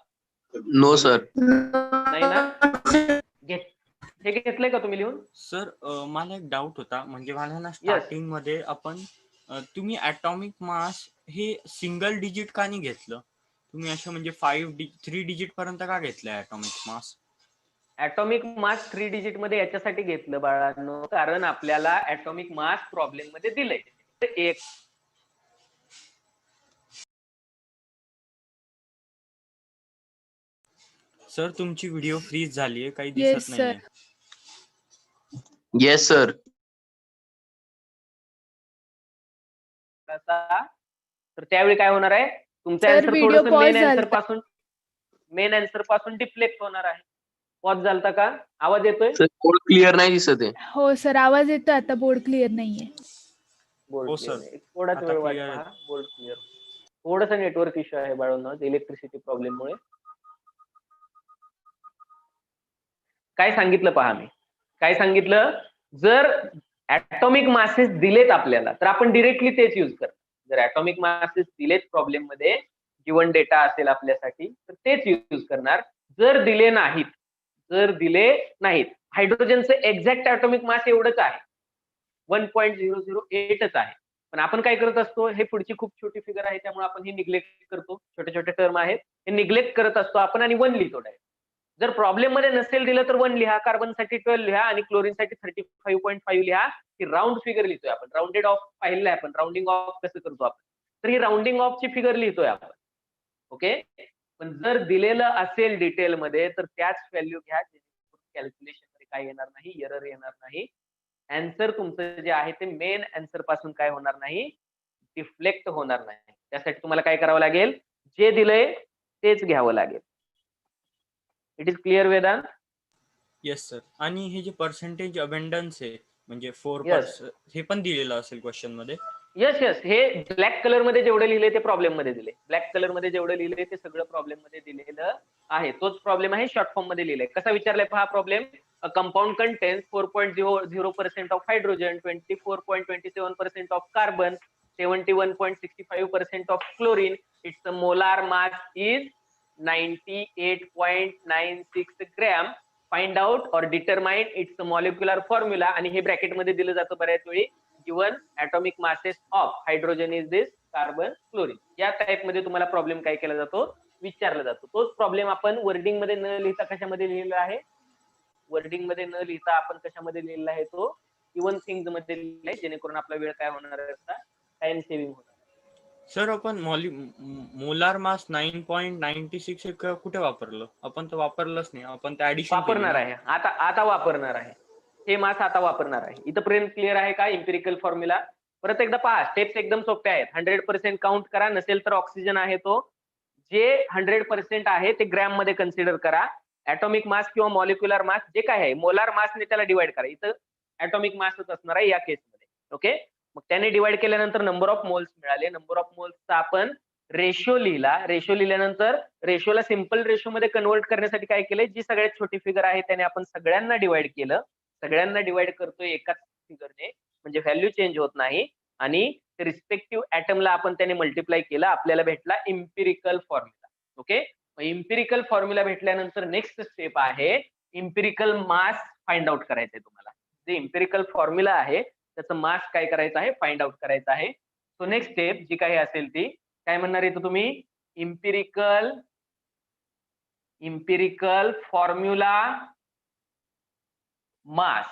No sir. नाही ना? हे घेतलंय का तुम्ही लिहून? सर मला एक डाऊट होता, म्हणजे मला ना Yes. स्टार्टिंग मध्ये आपण तुम्ही ॲटॉमिक मास हे सिंगल डिजिट का नाही घेतलं? तुम्ही असं म्हणजे 3 डिजिट पर्यंत का घेतलंय atomic mass? Atomic mass 3 digit मध्ये याच्यासाठी घेतलं बाळांनो, कारण आपल्याला ऍटॉमिक मास प्रॉब्लेम मध्ये दिलंय. एक सर तुमची व्हिडिओ फ्रीज झालीये, काही Yes, दिसत नाहीये. Yes sir. तर त्यावेळी काय होणार आहे? तुमचं Sir, आन्सर video थोडंसं pause झालता. मेन आन्सर पासून डिफ्लेक्ट होणार आहे. पॉज झालता का? आवाज येतोय? सर बोर्ड क्लिअर नाही दिसत आहे. हो सर, आवाज येतो आता. बोर्ड क्लिअर नाहीये. बोर्ड हो, क्लिअर sir. नाही. थोडाच आता वेळ वाट clear पहा. Board clear. थोडंसं नेटवर्क इश्यू आहे बाळांनो, इलेक्ट्रिसिटी प्रॉब्लेम मुळे. काय सांगितलं पहा मी. काय सांगितलं? जर ऍटॉमिक मासेस दिलेत आपल्याला, तर आपण डिरेक्टली तेच यूज करतो. जर ऍटॉमिक मासेस दिलेत प्रॉब्लेम मध्ये, गिवन डेटा असेल आपल्यासाठी, तर तेच यूज करणार. जर दिले नाहीत, हायड्रोजनचं एक्झॅक्ट ऍटॉमिक मास एवढंच आहे, 1.008च आहे. पण आपण काय करत असतो, हे पुढची खूप छोटी फिगर आहे त्यामुळे आपण हे निग्लेक्ट करतो. छोटे छोटे टर्म आहेत, हे निग्लेक्ट करत असतो आपण आणि 1 लिहितो डायरेक्ट. जर प्रॉब्लेम मध्ये नसेल दिलं तर 1 लिहा, कार्बनसाठी 12 लिहा आणि क्लोरीनसाठी 35.5 लिहा. ही राऊंड फिगर लिहितोय आपण. राऊंडेड ऑफ पाहिलंय आपण, राऊंडिंग ऑफ कसं करतो आपण. तर ही राऊंडिंग ऑफ ची फिगर लिहितोय आपण. ओके. पण जर दिलेलं असेल डिटेल मध्ये तर त्याच व्हॅल्यू घ्या, कॅल्क्युलेशन मध्ये काय येणार नाही, एरर येणार नाही. आन्सर तुमचं जे आहे ते मेन आन्सर पासून काय होणार नाही, डिफ्लेक्ट होणार नाही. त्यासाठी तुम्हाला काय करावं लागेल? जे दिलंय तेच घ्यावं लागेल. It is clear Vedant? Yes sir. आणि हे जे पर्सेंटेज अबेंडन्स आहे, म्हणजे 4%, Yes. हे पण दिलेलं असेल क्वेश्चन मध्ये? Yes yes. हे ब्लॅक कलर मध्ये जेवढे लिहिले ते प्रॉब्लेम मध्ये दिले. ब्लॅक कलर मध्ये जेवढे लिहिले ते सगळं प्रॉब्लेम मध्ये दिलेलं आहे. तोच प्रॉब्लेम आहे, शॉर्ट फॉर्म मध्ये लिहिलाय. कसा विचारलाय पहा problem. A compound contains 4.00% of hydrogen, 24.27% of carbon, 71.65% of chlorine. It's molar mass is 98.96 gram. Find out और डिटरमाइन इट्स मॉलिक्युलर फॉर्म्युला. आणि हे ब्रॅकेट मध्ये दिलं जातं बऱ्याच वेळी. Given atomic masses of hydrogen is this, carbon, chlorine. या type मध्ये तुम्हाला प्रॉब्लेम काय केला जातो, विचारला जातो. तोच प्रॉब्लेम आपण वर्डिंग मध्ये न लिहिता कशामध्ये लिहिलेला आहे? वर्डिंग मध्ये न लिहिता आपण कशामध्ये लिहिलेला आहे तो? गिवन थिंग्स मध्ये लिहिलाय, जेणेकरून आपला वेळ काय होणार आहे, टाइम सेव्हिंग होणार. सर आपण मोलार मास 9.96 कुठे वापरलं? आपण तर वापरलंच नाही. आपण ते ऍडिशन वापरणार आहे आता वापरणार आहे. हे मास आता वापरणार आहे. इथपर्यंत क्लिअर आहे का? इम्पिरिकल फॉर्म्युला परत एकदा पहा. स्टेप्स एकदम सोप्या आहेत. 100% काउंट करा. नसेल तर ऑक्सिजन आहे तो, जे 100% आहे ते ग्रॅम मध्ये कन्सिडर करा. ऍटॉमिक मास किंवा मॉलिक्युलर मास जे काय आहे, मोलार मासने त्याला डिवाइड करा. इथं ऍटॉमिक मासच असणार आहे या केसमध्ये. ओके. मग त्याने डिवाइड केल्यानंतर नंबर ऑफ मोल्स मिळाले. नंबर ऑफ मोल्सचा आपण रेशो लिहिला. रेशो लिहिल्यानंतर रेशोला सिंपल रेशो मध्ये कन्वर्ट करण्यासाठी काय केलंय, जी सगळ्यात छोटी फिगर आहे त्याने आपण सगळ्यांना डिवाइड केलं. सगळ्यांना डिवाइड करतोय एकाच फिगरने, म्हणजे व्हॅल्यू चेंज होत नाही. आणि रिस्पेक्टिव्ह ऍटमला आपण त्याने मल्टिप्लाय केलं. आपल्याला भेटला empirical formula. Okay. Empirical formula भेटल्यानंतर नेक्स्ट स्टेप आहे इम्पिरिकल मास फाइंड आउट करायचंय तुम्हाला. जे इम्पिरिकल फॉर्म्युला आहे त्याचं मास काय करायचं आहे, फाइंड आउट करायचं आहे. सो नेक्स्ट स्टेप जी काही असेल ती काय म्हणणार आहे तुम्ही, इम्पिरिकल फॉर्म्युला मास.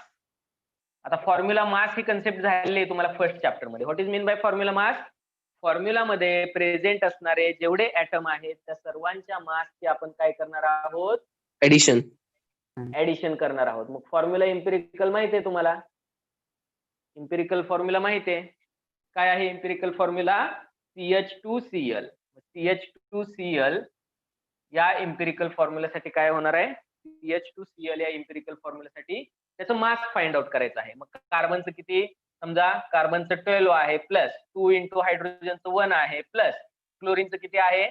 आता फॉर्म्युला मास ही कन्सेप्ट झालेली आहे तुम्हाला फर्स्ट चॅप्टर मध्ये. What is mean by formula mass? Formula मध्ये प्रेझेंट असणारे जेवढे ऍटम आहेत त्या सर्वांच्या मासची आपण काय करणार आहोत, ऍडिशन करणार आहोत. मग फॉर्म्युला इम्पिरिकल माहिती आहे तुम्हाला? इम्पिरिकल फॉर्म्युला माहिती आहे काय आहे? Empirical formula CH2Cl. CH2Cl या इम्पिरिकल फॉर्म्युलासाठी काय होणार आहे, CH2Cl या इम्पिरिकल फॉर्म्युलासाठी त्याचं मास फाइंड आउट करायचं आहे. मग कार्बनचं किती, समजा कार्बनचं 12 आहे, प्लस 2 इंटू हायड्रोजनचं 1 आहे, प्लस क्लोरीनचं किती आहे,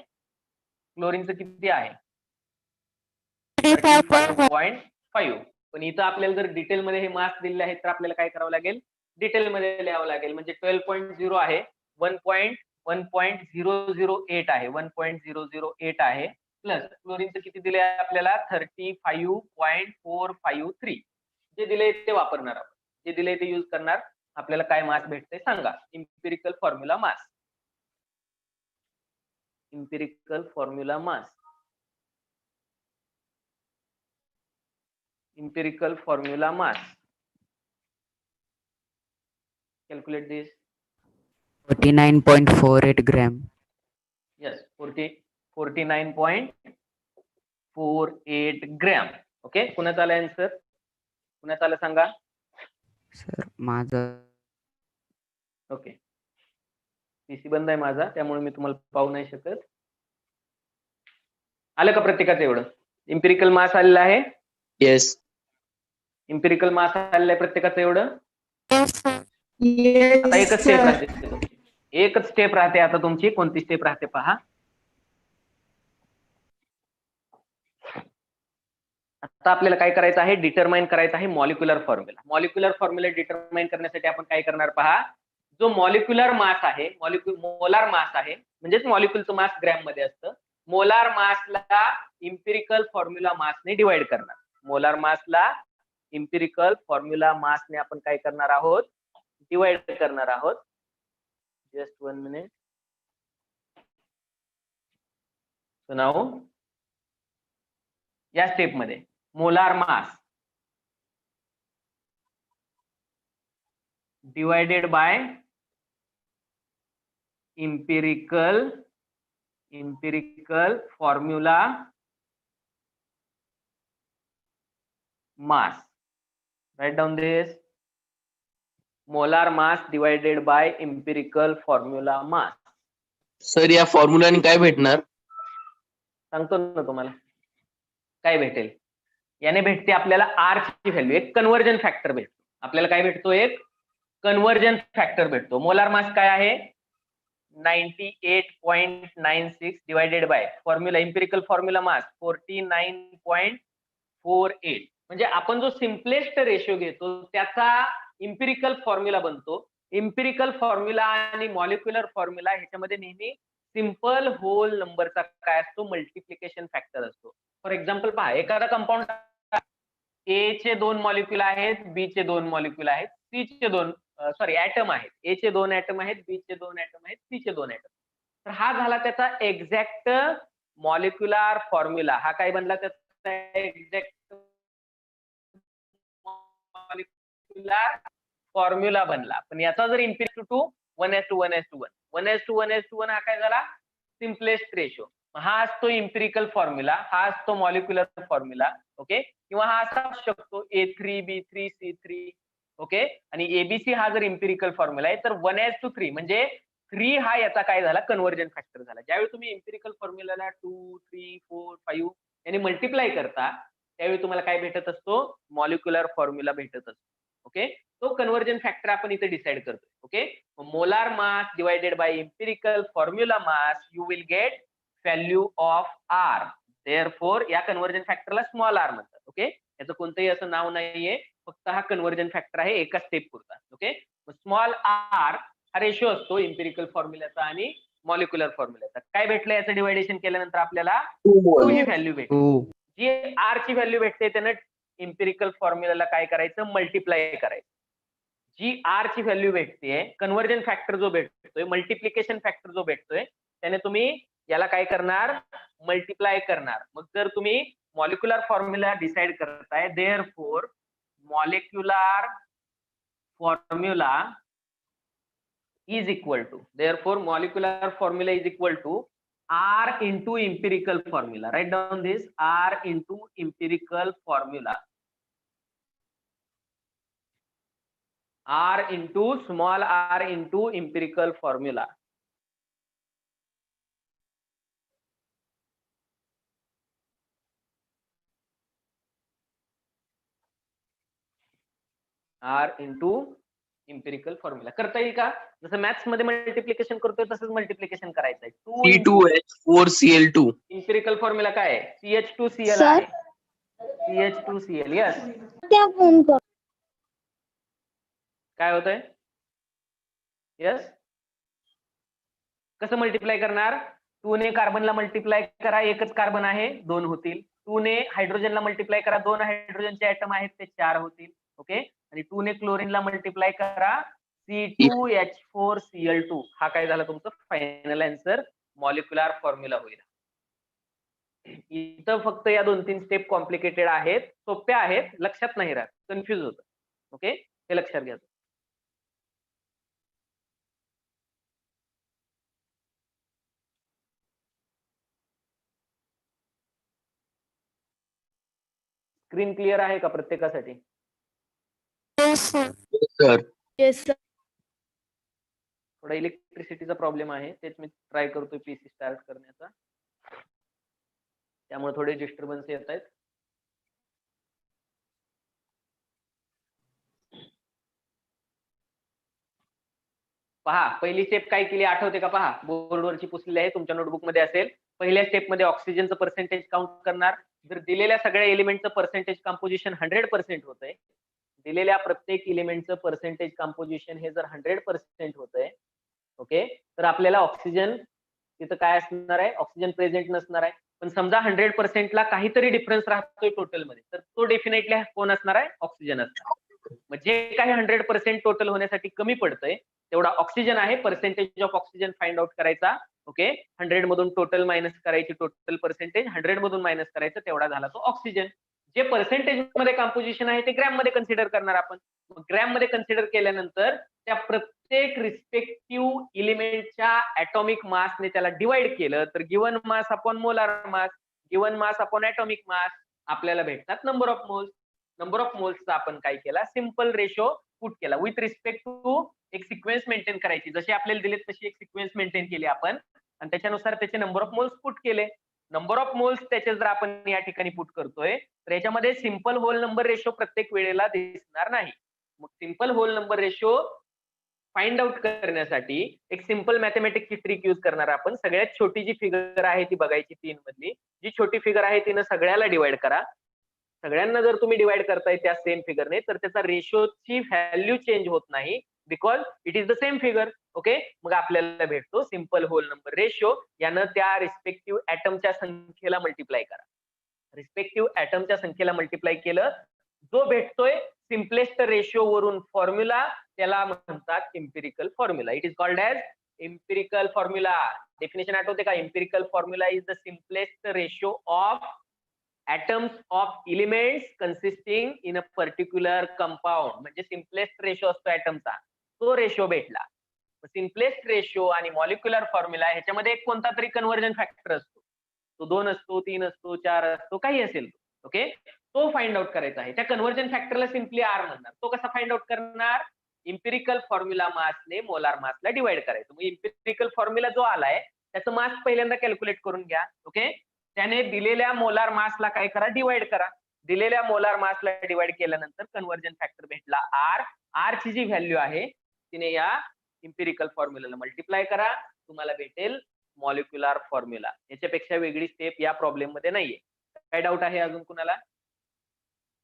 35.5. पण इथं आपल्याला जर डिटेल मध्ये हे मास दिलेले आहेत तर आपल्याला काय करावं लागेल, डिटेल मध्ये लिहावं लागेल. म्हणजे 12.0 आहे, 1.008 आहे, 1.008 आहे, प्लस क्लोरीनचं किती दिले आहे आपल्याला 35.453 जे दिले ते वापरणार आहोत, जे दिले ते यूज करणार. आपल्याला काय मास भेटते सांगा. Empirical formula mass, empirical formula mass, empirical formula mass. Calculate this. 49.48 gram. Yes, 49.48 gram. Okay, कुणाचा आला आन्सर? कुणाचा आला सांगा. सर माझं ओके, पीसी बंद आहे माझा, त्यामुळे मी तुम्हाला पाहू नाही शकत. आलं का प्रत्येकाचं एवढं? इम्पिरिकल मास आलेला आहे. येस. इम्पिरिकल मास आलेला आहे प्रत्येकाचं एवढं. Yes, आता एकच स्टेप sir. राहते तुमची. एकच स्टेप राहते आता तुमची. कोणती स्टेप राहते पहा. आता आपल्याला काय करायचं आहे, डिटरमाइन करायचं आहे molecular formula. Molecular formula determine करण्यासाठी आपण काय करणार पहा. जो मॉलिक्युलर मास आहे, मोलार मास आहे, म्हणजेच मॉलिक्युलचं मास ग्रॅम मध्ये असतं. मोलार मासला इम्पिरिकल फॉर्म्युला मासने डिवाइड करणार. मोलार मासला इम्पिरिकल फॉर्म्युला मासने आपण काय करणार आहोत, डिवाइड करणार आहोत. Just 1 minute. सो नाउ या स्टेप मध्ये molar mass divided by empirical formula mass. Write down this. Molar mass divided by empirical formula mass. Sir या फॉर्म्युलाने काय भेटणार? सांगतो ना तुम्हाला काय भेटेल. याने भेटते आपल्याला आर ची व्हॅल्यू, एक कन्व्हर्जन फॅक्टर भेटतो. आपल्याला काय भेटतो, एक कन्व्हर्जन फॅक्टर भेटतो. मोलार मास काय आहे 98.96 divided by formula empirical formula मास 49.48. म्हणजे आपण जो सिम्पलेस्ट रेशो घेतो त्याचा इम्पिरिकल फॉर्म्युला बनतो. इम्पिरिकल फॉर्म्युला आणि मॉलिक्युलर फॉर्म्युला ह्याच्यामध्ये नेहमी सिंपल होल नंबरचा काय असतो, मल्टिप्लिकेशन फॅक्टर असतो. फॉर एक्झाम्पल पहा, एखादा कंपाऊंड ए चे 2 मॉलिक्युल आहेत, बी चे 2 मॉलिक्युल आहेत, सी चे 2 ऍटम आहेत. ए चे 2 ऍटम आहेत, बी चे 2 ऍटम आहेत, सी चे 2 ऍटम. तर हा झाला त्याचा एक्झॅक्ट मॉलिक्युलर फॉर्म्युला. हा काय बनला त्याचा एक्झॅक्ट मॉलिक्युलर फॉर्म्युला बनला. पण याचा जर इम्पिरिकल टू 1:1:1 हा काय झाला, सिम्पलेस्ट रेशो. हा असतो इम्पिरिकल फॉर्म्युला, हा असतो मॉलिक्युलर फॉर्म्युला. ओके, किंवा हा असा असू शकतो A3B3C3. ओके, आणि एबीसी हा जर इम्पिरिकल फॉर्म्युला आहे तर 1:3 म्हणजे 3 हा याचा काय झाला, कन्व्हर्जन फॅक्टर झाला. ज्यावेळी तुम्ही इम्पिरिकल फॉर्म्युलाला 2, 3, 4, 5 यांनी मल्टिप्लाय करता त्यावेळी तुम्हाला काय भेटत असतो, मॉलिक्युलर फॉर्म्युला भेटत असतो. ओके, तो कन्व्हर्जन फॅक्टर आपण इथे डिसाइड करतो. Okay, molar mass divided by empirical formula mass, you will get value of R. Therefore या कन्व्हर्जन फॅक्टरला स्मॉल आर म्हणतात. ओके, याचं कोणतंही असं नाव नाहीये, फक्त हा कन्व्हर्जन फॅक्टर आहे एका स्टेप पुरता. ओके, स्मॉल आर हा रेशो असतो इम्पिरिकल फॉर्म्युलाचा आणि मॉलिक्युलर फॉर्म्युलाचा. काय भेटलं याचं डिवायडेशन केल्यानंतर आपल्याला 2 ही व्हॅल्यू भेटते. 2. जी आर ची व्हॅल्यू भेटते त्यानं इम्पिरिकल फॉर्म्युलाला काय करायचं, मल्टिप्लाय करायचं. जी आर ची व्हॅल्यू भेटते, कन्व्हर्जन फॅक्टर जो भेटतोय, मल्टिप्लिकेशन फॅक्टर जो भेटतोय, त्याने तुम्ही याला काय करणार, मल्टिप्लाय करणार. मग जर तुम्ही मॉलिक्युलर फॉर्म्युला डिसाइड करताय, therefore molecular formula is equal to, therefore molecular formula is equal to R into empirical formula. Write down this, R into empirical formula. R into small r into empirical formula. R into empirical formula. करता येईल का? जसं maths मध्ये multiplication करतोय तसंच multiplication करायचं आहे. C2H4Cl2. Empirical formula काय आहे, CH2Cl आहे. CH2Cl. यस, काय होतंय? यस, कसं मल्टिप्लाय करणार? 2 ने कार्बनला मल्टिप्लाय करा, एकच कार्बन आहे 2 होतील. 2 ने हायड्रोजनला मल्टिप्लाय करा, 2 हायड्रोजनचे ॲटम आहेत ते 4 होतील. ओके. आणि 2 ने क्लोरीनला मल्टिप्लाय करा, C2H4Cl2. हा काय झाला तुमचं फायनल आन्सर, मॉलिक्युलर फॉर्म्युला होईल. इथं फक्त या 2-3 स्टेप कॉम्प्लिकेटेड आहेत, सोप्या आहेत, लक्षात नाही राहत, कन्फ्युज होतं. ओके, हे लक्षात घ्या. स्क्रीन क्लिअर आहे का प्रत्येकासाठी? Sir yes sir. थोडा इलेक्ट्रिसिटीचा प्रॉब्लेम आहे, तेच मी ट्राय करतोय पीसी स्टार्ट करण्याचा, त्यामुळे थोडे डिस्टर्बन्स येत आहेत. पहा, पहिली स्टेप काय केली आठवते का? पहा, बोर्डवरची पुसलेली आहे, तुमच्या नोटबुक मध्ये असेल. पहिल्या स्टेप मध्ये ऑक्सिजनचं पर्सेंटेज काउंट करणार. जर दिलेल्या सगळ्या एलिमेंटचं पर्सेंटेज कंपोजिशन 100% होतंय, दिलेल्या प्रत्येक एलिमेंटचं पर्सेंटेज कंपोजिशन हे जर 100% होतंय, ओके, तर आपल्याला ऑक्सिजन तिथं काय असणार आहे? ऑक्सिजन प्रेझेंट नसणार आहे. पण समजा 100% ला काहीतरी डिफरन्स राहतोय टोटल मध्ये, तर तो डेफिनेटली कोण असणार आहे? ऑक्सिजन असणार. म्हणजे काही 100% टोटल होण्यासाठी कमी पडतंय तेवढा ऑक्सिजन आहे. Percentage of oxygen find out करायचा. ओके, 100 मधून टोटल मायनस करायची, टोटल पर्सेंटेज 100 मधून मायनस करायचं, तेवढा झाला तो ऑक्सिजन. जे पर्सेंटेज मध्ये कंपोजिशन आहे ते ग्रॅम मध्ये कन्सिडर करणार आपण. ग्रॅम मध्ये कन्सिडर केल्यानंतर त्या प्रत्येक रिस्पेक्टिव्ह एलिमेंटच्या ॲटॉमिक मासने त्याला डिवाइड केलं तर given mass upon molar mass, given mass upon atomic mass आपल्याला भेटतात number of moles. Number of मोल्सचा आपण काय केला? सिंपल रेशो पुट केला विथ रिस्पेक्ट टू एक सिक्वेन्स मेंटेन करायची. जशी आपल्याला दिलेत तशी एक सिक्वेन्स मेंटेन केली आपण आणि त्याच्यानुसार त्याचे नंबर ऑफ मोल्स पुट केले. नंबर ऑफ मोल्स त्याचे जर आपण या ठिकाणी पुट करतोय तर याच्यामध्ये सिंपल होल नंबर रेशो प्रत्येक वेळेला दिसणार नाही. मग simple whole number ratio find out करण्यासाठी एक सिंपल मॅथमॅटिक्सची ट्रिक यूज करणार आपण. सगळ्यात छोटी जी फिगर आहे ती बघायची 3 मधली. जी छोटी फिगर आहे तिनं सगळ्याला डिवाइड करा. सगळ्यांना जर तुम्ही डिवाइड करताय त्या सेम फिगरने तर त्याचा रेशोची व्हॅल्यू चेंज होत नाही, because it is the same figure. Okay, मग आपल्याला भेटतो सिंपल होल नंबर रेशो. यानं त्या रिस्पेक्टिव्ह ॲटमच्या संख्येला मल्टिप्लाय करा. रिस्पेक्टिव्ह ॲटमच्या संख्येला मल्टिप्लाय केलं, जो भेटतोय सिम्पलेस्ट रेशो वरून फॉर्म्युला, त्याला म्हणतात empirical formula. It is called as empirical formula. Definition आठवते का? Empirical formula is the simplest ratio of atoms of elements consisting in a particular compound. म्हणजे सिम्पलेस्ट रेशो असतो ऍटमचा, तो रेशो भेटला. सिम्पलेस्ट रेशो आणि मॉलिक्युलर फॉर्म्युला ह्याच्यामध्ये एक कोणता तरी कन्व्हर्जन फॅक्टर असतो. तो 2 असतो, 3 असतो, 4 असतो, काही असेल. ओके, तो फाइंड आउट करायचा आहे. त्या कन्व्हर्जन फॅक्टरला सिम्पली आर म्हणणार. तो कसा फाइंड आउट करणार? इम्पिरिकल फॉर्म्युला मासने मोलार मासला डिवाइड करायचं. मग इम्पिरिकल फॉर्म्युला जो आलाय त्याचं मास पहिल्यांदा कॅल्क्युलेट करून घ्या. ओके, त्याने दिलेल्या मोलार मासला काय करा? डिवाइड करा. दिलेल्या मोलार मासला डिवाइड केल्यानंतर कन्व्हर्जन फॅक्टर भेटला आर. आर ची जी व्हॅल्यू आहे तिने या इम्पिरिकल फॉर्म्युलाला मल्टिप्लाय करा, तुम्हाला भेटेल मॉलिक्युलर फॉर्म्युला. याच्यापेक्षा वेगळी स्टेप या प्रॉब्लेम मध्ये नाहीये. काय डाऊट आहे अजून कुणाला?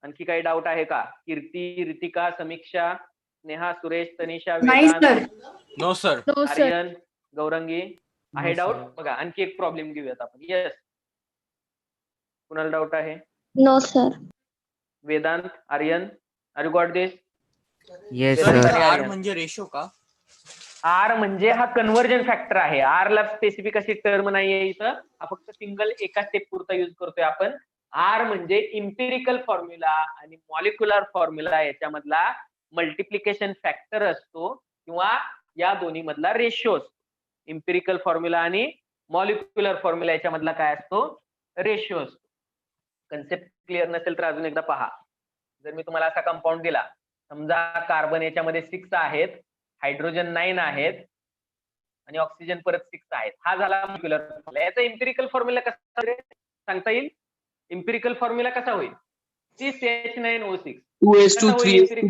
आणखी काही डाऊट आहे का? कीर्ती, रितिका, समीक्षा, नेहा, सुरेश, तनिषा, नाही Vedant, sir. No sir. No sir. Aryan, Gaurangi आहे No, डाऊट? sir. बघा आणखी एक प्रॉब्लेम घेऊयात आपण. येस, कुणाला डाऊट आहे? No sir. Vedant, Aryan, are you got this? Yes Sir, sir. sir. R म्हणजे रेशो का? आर म्हणजे हा कन्व्हर्जन फॅक्टर आहे. आर ला स्पेसिफिक अशी टर्म नाहीये इथं, हा फक्त सिंगल एका स्टेप पुरता युज करतोय आपण. आर म्हणजे इम्पिरिकल फॉर्म्युला आणि मॉलिक्युलर फॉर्म्युला याच्यामधला मल्टिप्लिकेशन फॅक्टर असतो किंवा या दोन्ही मधला रेशो असतो. इम्पिरिकल फॉर्म्युला आणि मॉलिक्युलर फॉर्म्युला याच्यामधला काय असतो? रेशो असतो. कन्सेप्ट क्लिअर नसेल तर अजून एकदा पहा. जर मी तुम्हाला असा कंपाऊंड दिला, समजा कार्बन याच्यामध्ये 6 आहेत, हायड्रोजन 9 आहेत आणि ऑक्सिजन परत 6 आहेत. हा झाला मॉलिक्युलर फॉर्म्युला. याचा इम्पिरिकल फॉर्म्युला कसा सांगता येईल? इम्पिरिकल फॉर्म्युला कसा होईल? 6H9O6. 2s2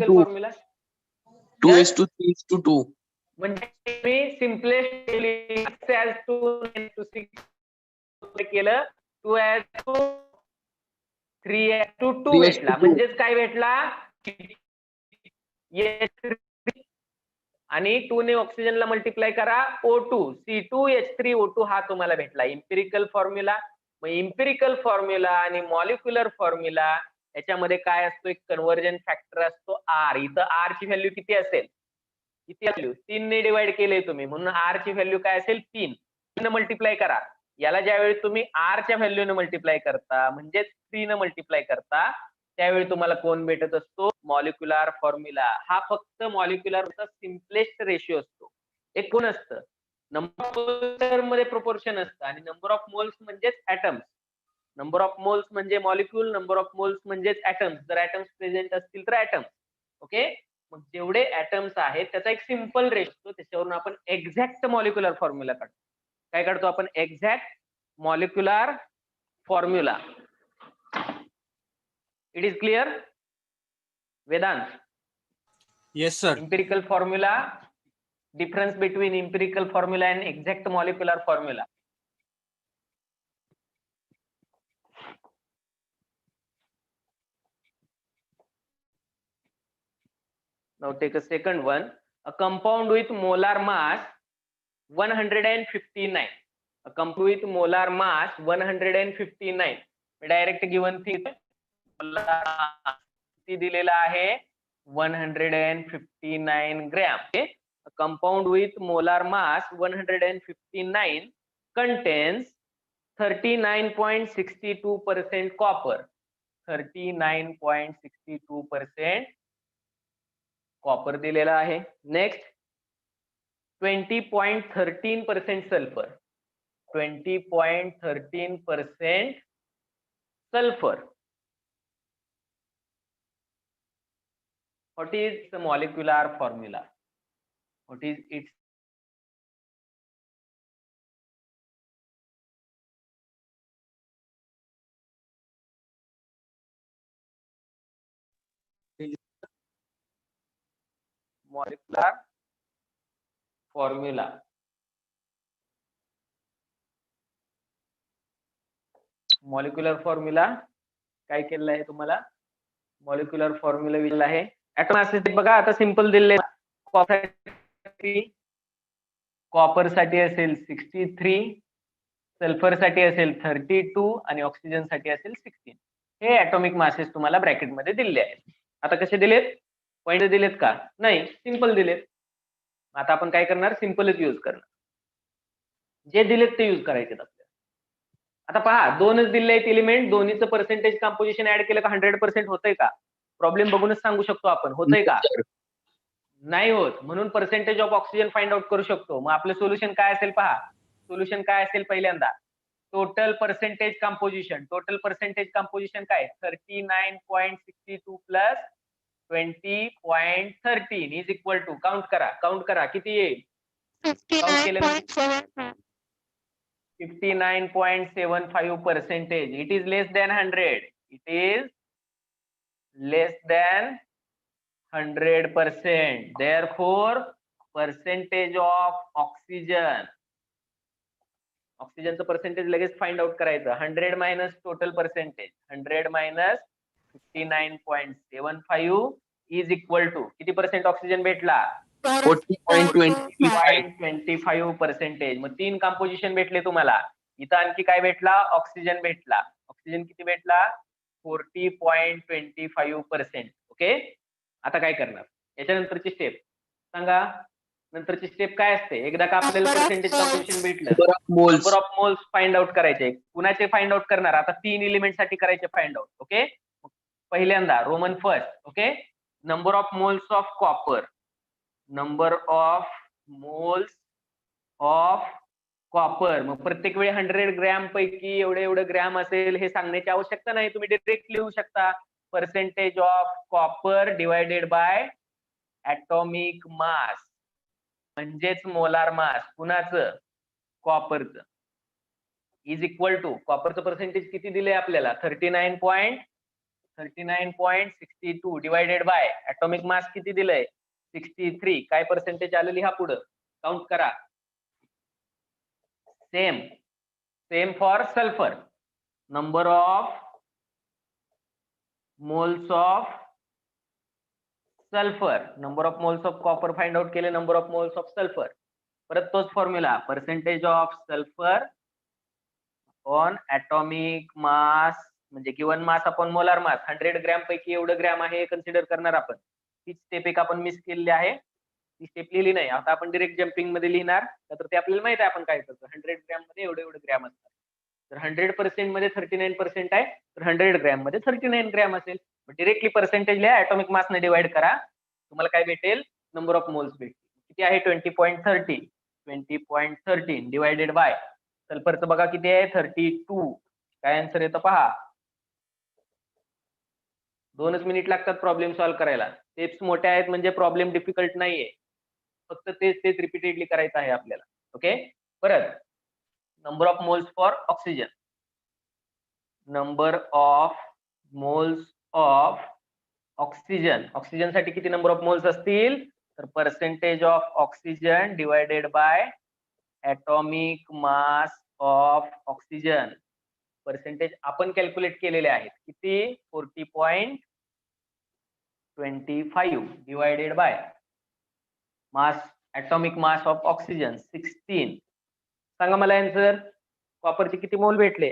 फॉर्म्युला 2s2 म्हणजे मी सिम्पलेस्ट केलं 2s2 3s2 भेटला. म्हणजेच काय भेटला? आणि 2 ने ऑक्सिजनला मल्टिप्लाय करा O2 C2H3O2 हा तुम्हाला भेटला इम्पिरिकल फॉर्म्युला. मग इम्पिरिकल फॉर्म्युला आणि मॉलिक्युलर फॉर्म्युला याच्यामध्ये काय असतो, एक कन्व्हर्जन फॅक्टर असतो R. इथं R ची व्हॅल्यू किती असेल, किती व्हॅल्यू 3 ने डिवाइड केले तुम्ही, म्हणून R ची व्हॅल्यू काय असेल 3 ने मल्टिप्लाय करा. याला ज्यावेळी तुम्ही R च्या व्हॅल्यूने मल्टिप्लाय करता म्हणजेच 3 ने मल्टिप्लाय करता त्यावेळी तुम्हाला कोण भेटत असतो, मॉलिक्युलर फॉर्म्युला. हा फक्त मॉलिक्युलरचा सिम्पलेस्ट रेशिओ असतो. एक कोण असतं, नंबर मध्ये प्रोपोर्शन असतं आणि नंबर ऑफ मोल्स म्हणजेच ऍटम्स. नंबर ऑफ मोल्स म्हणजे मॉलिक्यूल, नंबर ऑफ मोल्स म्हणजेच ऍटम्स. जर ऍटम्स प्रेझेंट असतील तर ऍटम्स. ओके, मग जेवढे ऍटम्स आहेत त्याचा एक सिंपल रेशिओ, त्याच्यावरून आपण एक्झॅक्ट मॉलिक्युलर फॉर्म्युला काढतो. काय काढतो आपण, exact molecular formula. It is clear Vedant? Yes sir. empirical formula, difference between empirical formula and exact molecular formula. Now take a second one. A compound with molar mass 159. A compound with molar mass 159. Direct given thing दिलेला आहे 159 gram. Okay? A compound with molar mass 159 contains 39.62% copper. 39.62% copper दिलेला आहे. Next 20.13% sulphur. 20.13% sulphur. What is the molecular formula? What is its molecular formula? Molecular formula काय केलेलं आहे तुम्हाला, molecular formula दिलेला आहे. ऍटॉम असेल बघा, आता सिंपल दिले. कॉपर साठी असेल 63, सल्फर साठी असेल 32 आणि ऑक्सिजन साठी असेल 16. हे ऍटॉमिक मासेस तुम्हाला ब्रॅकेट मध्ये दिले आहेत. आता कसे दिलेत, पॉइंट दिलेत का, नाही, सिंपल दिलेत. आता आपण काय करणार, सिंपलच यूज करणार. जे दिलेत ते यूज करायचे आपल्याला. आता पहा, दोनच दिले आहेत एलिमेंट, दोन्हीचं पर्सेंटेज कॉम्पोजिशन ऍड केलं का 100% होतंय का, प्रॉब्लेम बघूनच सांगू शकतो आपण, होतंय का, नाही होत. म्हणून percentage of oxygen find out करू शकतो. मग आपलं सोल्युशन काय असेल पहा, सोल्युशन काय असेल, पहिल्यांदा total percentage composition. Total percentage composition काय, 39.62 plus 20.13 is equal to, count करा किती येईल, 59.75%. It is less than 100. It is less than 100%. Therefore, percentage of oxygen. ऑक्सिजनचं पर्सेंटेज लगेच फाइंड आउट करायचं. 100 minus total percentage, 100 minus 59.75 is equal to किती percent oxygen भेटला, 40.25%. मग 3 कंपोजिशन भेटले तुम्हाला. इथं आणखी काय भेटला, ऑक्सिजन भेटला. ऑक्सिजन किती भेटला, 40.25%. ओके, आता काय करणार, याच्यानंतरची स्टेप सांगा. नंतरची स्टेप काय असते, एकदा का आपल्याला पर्सेंटेज कंपोजिशन भेटलं, number of moles find out करायचे. कुणाचे फाइंड आउट करणार, आता 3 एलिमेंट साठी करायचे फाइंड आउट. ओके, पहिल्यांदा Roman first. Okay, number of moles of copper. Number of moles of copper. मग प्रत्येक वेळी 100 ग्रॅम पैकी एवढे ग्रॅम असेल हे सांगण्याची आवश्यकता नाही, तुम्ही डायरेक्ट लिहू शकता. Percentage of copper divided by atomic mass म्हणजेच मोलार मास. कुणाचं, कॉपरचं, इज इक्वल टू, कॉपरचं पर्सेंटेज किती दिले आपल्याला, 39.62 डिवायडेड बाय ऍटॉमिक मास किती दिलंय, 63. काय पर्सेंटेज आलेली हा पुढं काउंट करा. Same for sulphur. Number of moles of sulphur, number of moles of copper find out केले, number of moles of sulphur. परत तोच formula, percentage of sulphur on atomic mass म्हणजे given mass upon molar mass. 100 gram पैकी एवढं gram आहे हे consider करणार आपण. तीच स्टेप एक आपण मिस केलेली आहे, ती स्टेप लिहिली नाही. आता आपण डिरेक्ट जम्पिंग मध्ये लिहिणार, तर ते आपल्याला माहित आहे आपण काय करतो. 100 ग्रॅम मध्ये एवढे ग्रॅम असतात. तर 100% मध्ये 39% आहे, तर 100 ग्रॅम मध्ये 39 ग्रॅम असेल. डिरेक्टली पर्सेंटेज लिहा, ॲटॉमिक मास ने डिवाइड करा, तुम्हाला काय भेटेल, नंबर ऑफ मोल्स भेटेल. किती आहे 20.30. 20.13 डिवायडेड बाय सल्फरचं बघा किती आहे 32. काय आन्सर येतं पहा. 2च मिनिट लागतात प्रॉब्लेम सॉल्व्ह करायला. स्टेप्स मोठ्या आहेत म्हणजे प्रॉब्लेम डिफिकल्ट नाहीये, फक्त तेच रिपीटेडली करायचं आहे आपल्याला. ओके. परत number of moles for oxygen. Number of moles of oxygen. Oxygen साठी किती नंबर ऑफ मोल्स असतील, तर percentage of oxygen divided by atomic mass of oxygen. Percentage आपण कॅल्क्युलेट केलेले आहेत किती, 40.25 divided by mass, atomic mass of oxygen 16. सांगा मला आन्सर. कॉपरचे किती मोल भेटले,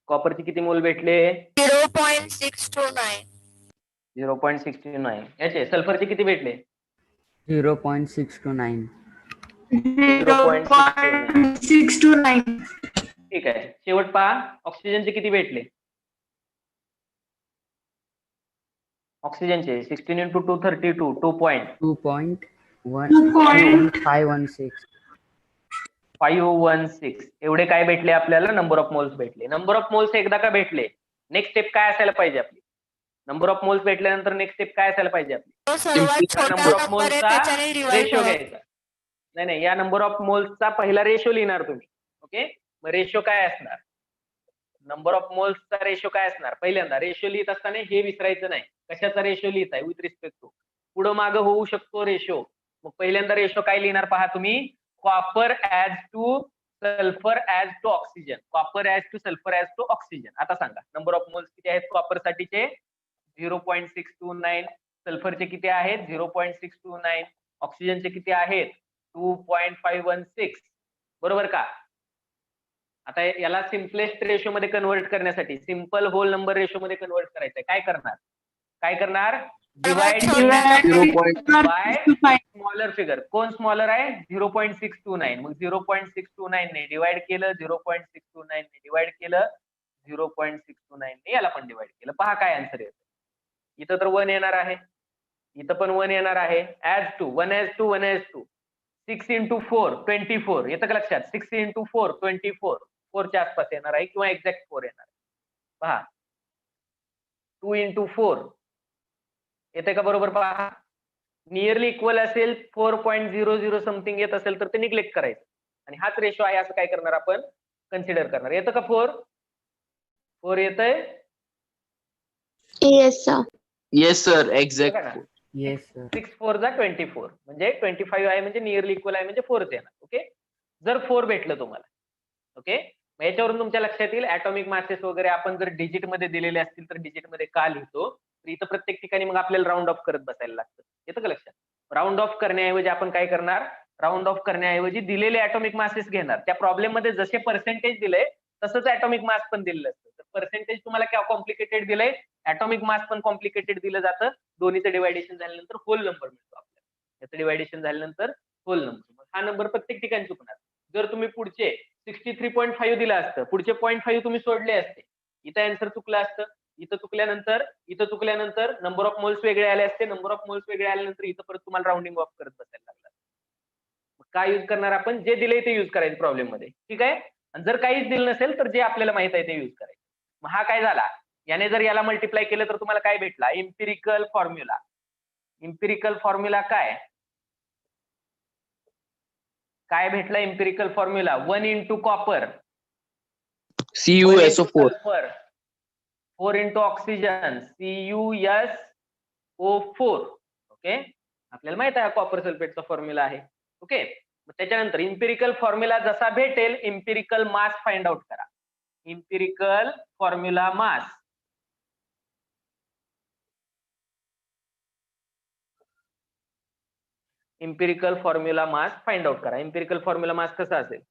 कॉपरचे किती मोल भेटले, 0.629. 0.69. याचे सल्फरचे किती भेटले, 0.629. 0.629. ठीक आहे. शेवट पहा, ऑक्सिजनचे किती भेटले, ऑक्सिजनचे 16 × 2 32 2.516 एवढे काय भेटले आपल्याला, नंबर ऑफ मोल्स भेटले. नंबर ऑफ मोल्स एकदा का भेटले, नेक्स्ट स्टेप काय असायला पाहिजे आपली, नंबर ऑफ मोल्स भेटल्यानंतर नेक्स्ट स्टेप काय असायला पाहिजे आपली, तो सर्वात छोटा नंबर ऑफ नंबर आहे मोल्सचा त्याच्याने डिवाइड रेशो करा. घ्यायचा. नाही, या नंबर ऑफ मोल्सचा पहिला रेशो लिहिणार तुम्ही. ओके. मग रेशो काय असणार, नंबर ऑफ मोल्सचा रेशो काय असणार, पहिल्यांदा रेशो लिहित असताना हे विसरायचं नाही, कशाचा रेशो लिहिताय विथ रिस्पेक्ट टू, पुढं मागं होऊ शकतो रेशो. मग पहिल्यांदा रेशो काय लिहिणार पहा तुम्ही, copper as to sulphur as to oxygen. Copper as to sulphur as to oxygen. आता सांगा नंबर ऑफ मोल्स किती आहेत कॉपर साठीचे, 0.629. सल्फरचे किती आहेत 0.629. ऑक्सिजनचे किती आहेत 2.516. बरोबर का. आता याला सिम्पलेस्ट रेशो मध्ये कन्वर्ट करण्यासाठी, सिंपल होल नंबर रेशो मध्ये कन्वर्ट करायचंय, काय करणार, डिवाइड बाय स्मॉलर फिगर. कोण स्मॉलर आहे 0.629. मग 0.629 ने डिवाइड केलं, 0.629 ने डिवाइड केलं, 0.629 ने याला पण डिवाइड केलं. पहा काय आन्सर येतं. इथं तर 1 येणार आहे, इथं पण 1 येणार आहे. As to 1 as to 1 as to 6 × 4 24 येतं का लक्षात. 6 × 4 24 4 च्या आसपास येणार आहे किंवा एक्झॅक्ट 4 येणार आहे. पहा 2 × 4 येते का बरोबर. पहा नियरली इक्वल असेल, 4.00 समथिंग येत असेल तर ते निग्लेक्ट करायचं आणि हाच रेशो आहे असं काय करणार आपण कन्सिडर करणार. येतं का 4 येतंय. Yes sir. Yes sir, exact. Yes sir. 6 4 जा 24 म्हणजे 25 आहे, म्हणजे नियरली इक्वल आहे म्हणजे 4 येणार. ओके. जर 4 भेटलं तुम्हाला, ओके, मग याच्यावरून तुमच्या लक्षात येईल ॲटॉमिक मासेस वगैरे आपण जर डिजिट मध्ये दिलेले असतील तर डिजिट मध्ये का लिहितो, तर इथं प्रत्येक ठिकाणी मग आपल्याला राऊंड ऑफ करत बसायला लागतं. येतं का लक्षात. राऊंड ऑफ करण्याऐवजी आपण काय करणार, राऊंड ऑफ करण्याऐवजी दिलेले ॲटॉमिक मासेस घेणार. त्या प्रॉब्लेम मध्ये जसे पर्सेंटेज दिले तसंच ॲटॉमिक मास पण दिलेलं असतं. तर पर्सेंटेज तुम्हाला काय कॉम्प्लिकेटेड दिलंय, ॲटॉमिक मास पण कॉम्प्लिकेटेड दिलं जातं. दोन्हीचं डिवायडेशन झाल्यानंतर होल नंबर मिळतो आपल्याला. याचं डिवायडेशन झाल्यानंतर होल नंबर. हा नंबर प्रत्येक ठिकाणी चुकणार. जर तुम्ही पुढचे 63.5 दिलं असतं, पुढचे 0.5 तुम्ही सोडले असते, इथं आन्सर चुकलं असतं. इथं चुकल्यानंतर नंबर ऑफ मोल्स वेगळे आले असते. नंबर ऑफ मोल्स वेगळे आल्यानंतर इथं परत तुम्हाला राऊंडिंग ऑफ करत बसायला लागलं. काय युज करणार आपण, जे दिले ते युज करायचं प्रॉब्लेम मध्ये. ठीक आहे. आणि जर काहीच दिलं नसेल तर जे आपल्याला माहित आहे ते युज करायचं. मग हा काय झाला, याने जर याला मल्टिप्लाय केलं तर तुम्हाला काय भेटला, इम्पिरिकल फॉर्म्युला. इम्पिरिकल फॉर्म्युला काय भेटला, empirical formula 1 × copper CuSO4. 4 × oxygen CuSO4. Okay. आपल्याला माहित आहे कॉपर सल्फेटचा फॉर्म्युला आहे. ओके. त्याच्यानंतर इम्पिरिकल फॉर्म्युला जसा भेटेल, इम्पिरिकल मास फाइंड आउट करा. इम्पिरिकल फॉर्म्युला मास empirical formula mass find out करा. इम्पिरिकल फॉर्म्युला मास कसा असेल?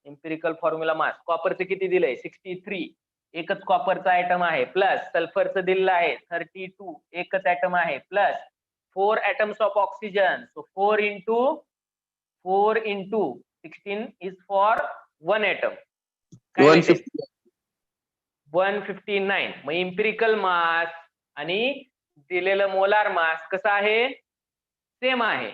इम्पिरिकल फॉर्म्युला मास कॉपरचे किती दिलंय? 63. एकच कॉपरचा आयटम आहे, प्लस सल्फरचं दिलेलं आहे 32. एकच आयटम आहे, plus 4 atoms of oxygen. So 4 into 16 is for 1 atom. काय माहिती? 150. 159. मग इम्पिरिकल मास आणि दिलेलं मोलार मास कसं आहे? सेम आहे.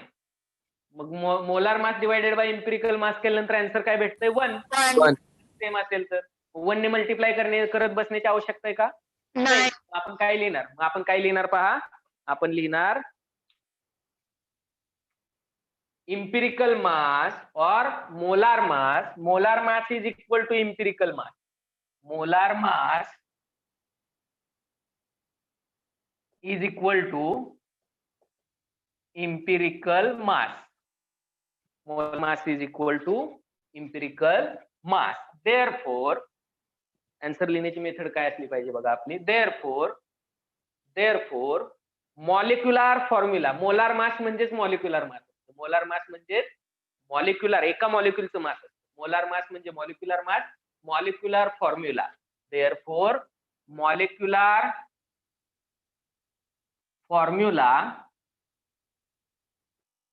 मग molar mass divided by empirical mass केल्यानंतर आन्सर काय भेटतंय? 1. 1. सेम असेल तर 1 ने मल्टिप्लाय करत बसण्याची आवश्यकता आहे का? नाही. आपण काय लिहिणार? मग आपण काय लिहिणार पहा. आपण लिहिणार empirical mass or molar mass. Molar mass is equal to empirical mass. Molar mass is equal to empirical mass. Molar mass is equal to empirical mass. Therefore, answer लिहिण्याची मेथड काय असली पाहिजे बघा आपली. Therefore, molecular formula. Molar mass म्हणजेच molecular mass. Molar mass म्हणजे molecular, एका मॉलिक्युलचं मास असतं. मोलार मास म्हणजे molecular mass. Molecular formula. Therefore molecular formula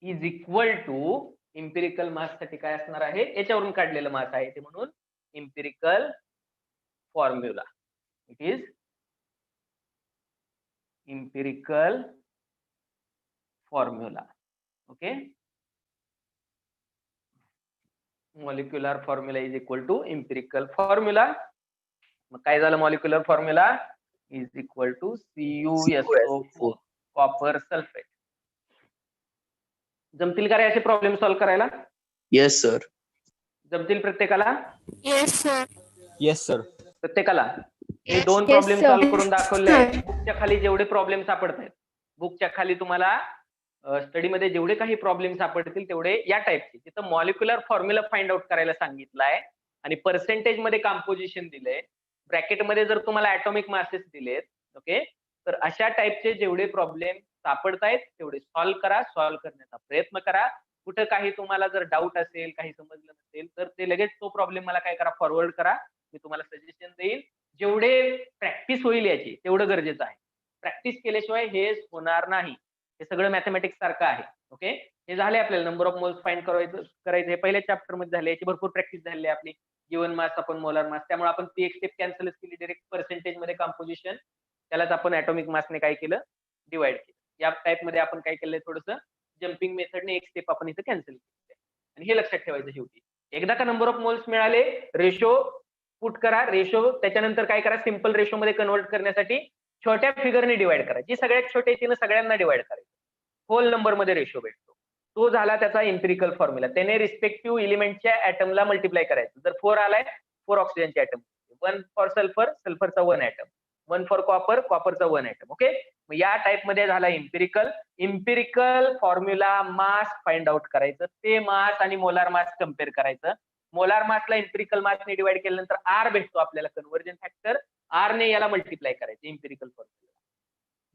is equal to empirical mass साठी काय असणार आहे? याच्यावरून काढलेलं मास आहे ते, म्हणून empirical formula. It is empirical formula. Okay. Molecular formula is equal to empirical formula. मग काय झालं? Molecular formula is equal to CuSO4 copper sulphate. जमतील का रे असे प्रॉब्लेम सॉल्व्ह करायला? Yes, sir. जमतील प्रत्येकाला? Yes, sir. Yes sir. प्रत्येकाला हे 2 Yes, प्रॉब्लेम sir. सॉल्व्ह करून दाखवले आहेत. बुकच्या खाली जेवढे प्रॉब्लेम सापडत आहेत, बुकच्या खाली तुम्हाला स्टडीमध्ये जेवढे काही प्रॉब्लेम सापडतील तेवढे या टाईपचे. तिथं मॉलिक्युलर फॉर्म्युला फाइंड आउट करायला सांगितलंय आणि पर्सेंटेज मध्ये कॉम्पोजिशन दिलंय. ब्रॅकेटमध्ये जर तुम्हाला ऍटॉमिक मासेस दिलेत, ओके, तर अशा टाईपचे जेवढे प्रॉब्लेम सापडतायत तेवढे सॉल्व्ह करा. सॉल्व्ह करण्याचा प्रयत्न करा. कुठं काही तुम्हाला जर डाऊट असेल, काही समजलं नसेल, तर ते लगेच तो प्रॉब्लेम मला काय करा, फॉरवर्ड करा. मी तुम्हाला सजेशन देईल. जेवढे प्रॅक्टिस होईल याची तेवढं गरजेचं आहे. प्रॅक्टिस केल्याशिवाय हे होणार नाही. हे सगळं मॅथमॅटिक्स सारखं आहे. ओके. हे झाले आपल्याला नंबर ऑफ मोल्स फाइंड करायचं. हे पहिल्या चॅप्टर मध्ये झाले. याची भरपूर प्रॅक्टिस झाली आहे आपली. गिवन मास आपण मोलार मास, त्यामुळे आपण ती एक स्टेप कॅन्सलच केली. डायरेक्ट पर्सेंटेज मध्ये कॉम्पोजिशन, त्यालाच आपण ऍटॉमिक मासने काय केलं, डिवाइड केलं. या टाइप मध्ये आपण काय केलंय, थोडंसं जम्पिंग मेथडने एक स्टेप आपण इथं कॅन्सल केली. आणि हे लक्षात ठेवायचं शेवटी. एकदा का नंबर ऑफ मोल्स मिळाले, रेशो पुट करा. रेशो त्याच्यानंतर काय करा, सिंपल रेशो मध्ये कन्वर्ट करण्यासाठी छोट्या फिगरने डिवाइड करा. जी सगळ्यात छोटी आहे तिने सगळ्यांना डिवाइड करायचं. होल नंबर मध्ये रेशो भेटतो. तो झाला त्याचा इम्पिरिकल फॉर्म्युला. त्याने रिस्पेक्टिव्ह एलिमेंटच्या ऍटमला मल्टिप्लाय करायचं. जर 4 आलाय, 4 ऑक्सिजनचे ऍटम. 1 फॉर सल्फर, सल्फरचा 1 ऍटम. 1 फॉर कॉपर, कॉपरचा 1 ऍटम. ओके. मग या टाइप मध्ये झाला empirical formula mass find out करायचं. ते मास आणि मोलार मास कम्पेअर करायचं. मोलार मासला इम्पिरिकल मासने डिवाइड केल्यानंतर R भेटतो आपल्याला कन्व्हर्जन फॅक्टर. R ने याला मल्टिप्लाय करायचं इम्पिरिकल फॉर्म्युला.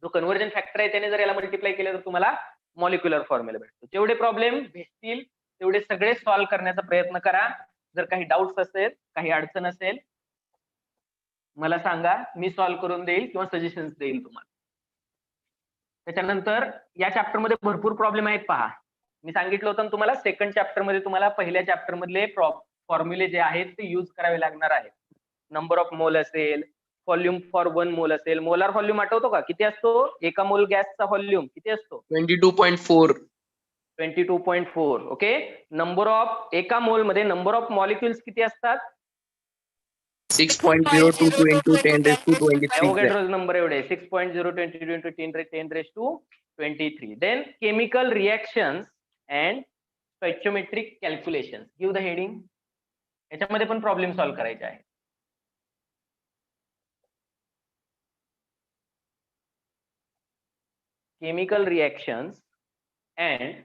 जो कन्व्हर्जन फॅक्टर आहे त्याने जर याला मल्टिप्लाय केलं तर तुम्हाला मॉलिक्युलर फॉर्म्युला भेटतो. जेवढे प्रॉब्लेम भेटतील तेवढे सगळे सॉल्व्ह करण्याचा प्रयत्न करा. जर काही डाऊट्स असेल, काही अडचण असेल, मला सांगा. मी सॉल्व्ह करून देईल किंवा सजेशन्स देईल तुम्हाला. त्याच्यानंतर या चॅप्टर मध्ये भरपूर प्रॉब्लेम आहेत पहा. मी सांगितलं होतं तुम्हाला सेकंड चॅप्टर मध्ये तुम्हाला पहिल्या चॅप्टर मधले फॉर्म्युले जे आहेत ते युज करावे लागणार आहेत. नंबर ऑफ मोल असेल, व्हॉल्यूम फॉर 1 मोल असेल. मोलार व्हॉल्यूम आठवतो का किती असतो? एका मोल गॅसचा व्हॉल्यूम किती असतो? 22.4. 22.4. ओके. नंबर ऑफ एका मोल मध्ये नंबर ऑफ मॉलिक्युल्स किती असतात? 6.022 into 10⁻23. ॲव्होगॅड्रोज नंबर एवढे 6.022 into 10⁻23. Then chemical reactions and stoichiometric calculation. Give the heading. याच्यामध्ये पण प्रॉब्लेम सॉल्व्ह करायचे आहे. Chemical reactions and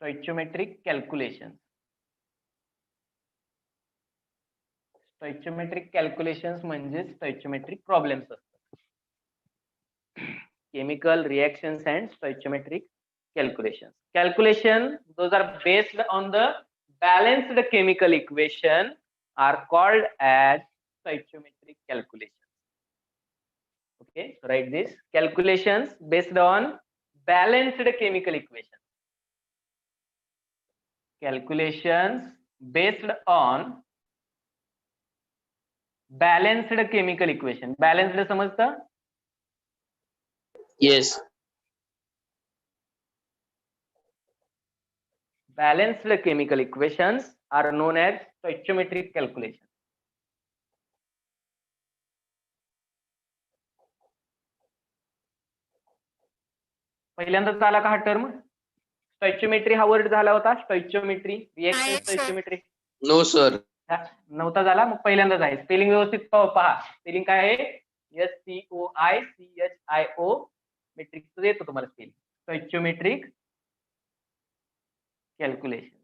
stoichiometric calculation. Stoichiometric calculations म्हणजे स्टॉइचियोमेट्रिक प्रॉब्लेम्स असतात. Chemical reactions and stoichiometric calculations. Calculation, those are based on the balanced chemical equation are called as stoichiometric calculations. Okay, so write this. Calculations based on balanced chemical equation. Calculations based on balanced chemical equation. Balanced समजता? Yes. Balanced chemical equations are known as stoichiometric calculations. पहिल्यांदाच आला का हा term? स्टॉइचियोमेट्री हा word झाला होता. स्टॉइचियोमेट्री, reaction स्टॉइचियोमेट्री No, sir. नव्हता झाला, मग पहिल्यांदाच आहे. स्पेलिंग व्यवस्थित पहा. स्पेलिंग काय आहे? STOICHIO मेट्रिक येतो तुम्हाला spelling. स्टॉइचियोमेट्रिक calculation.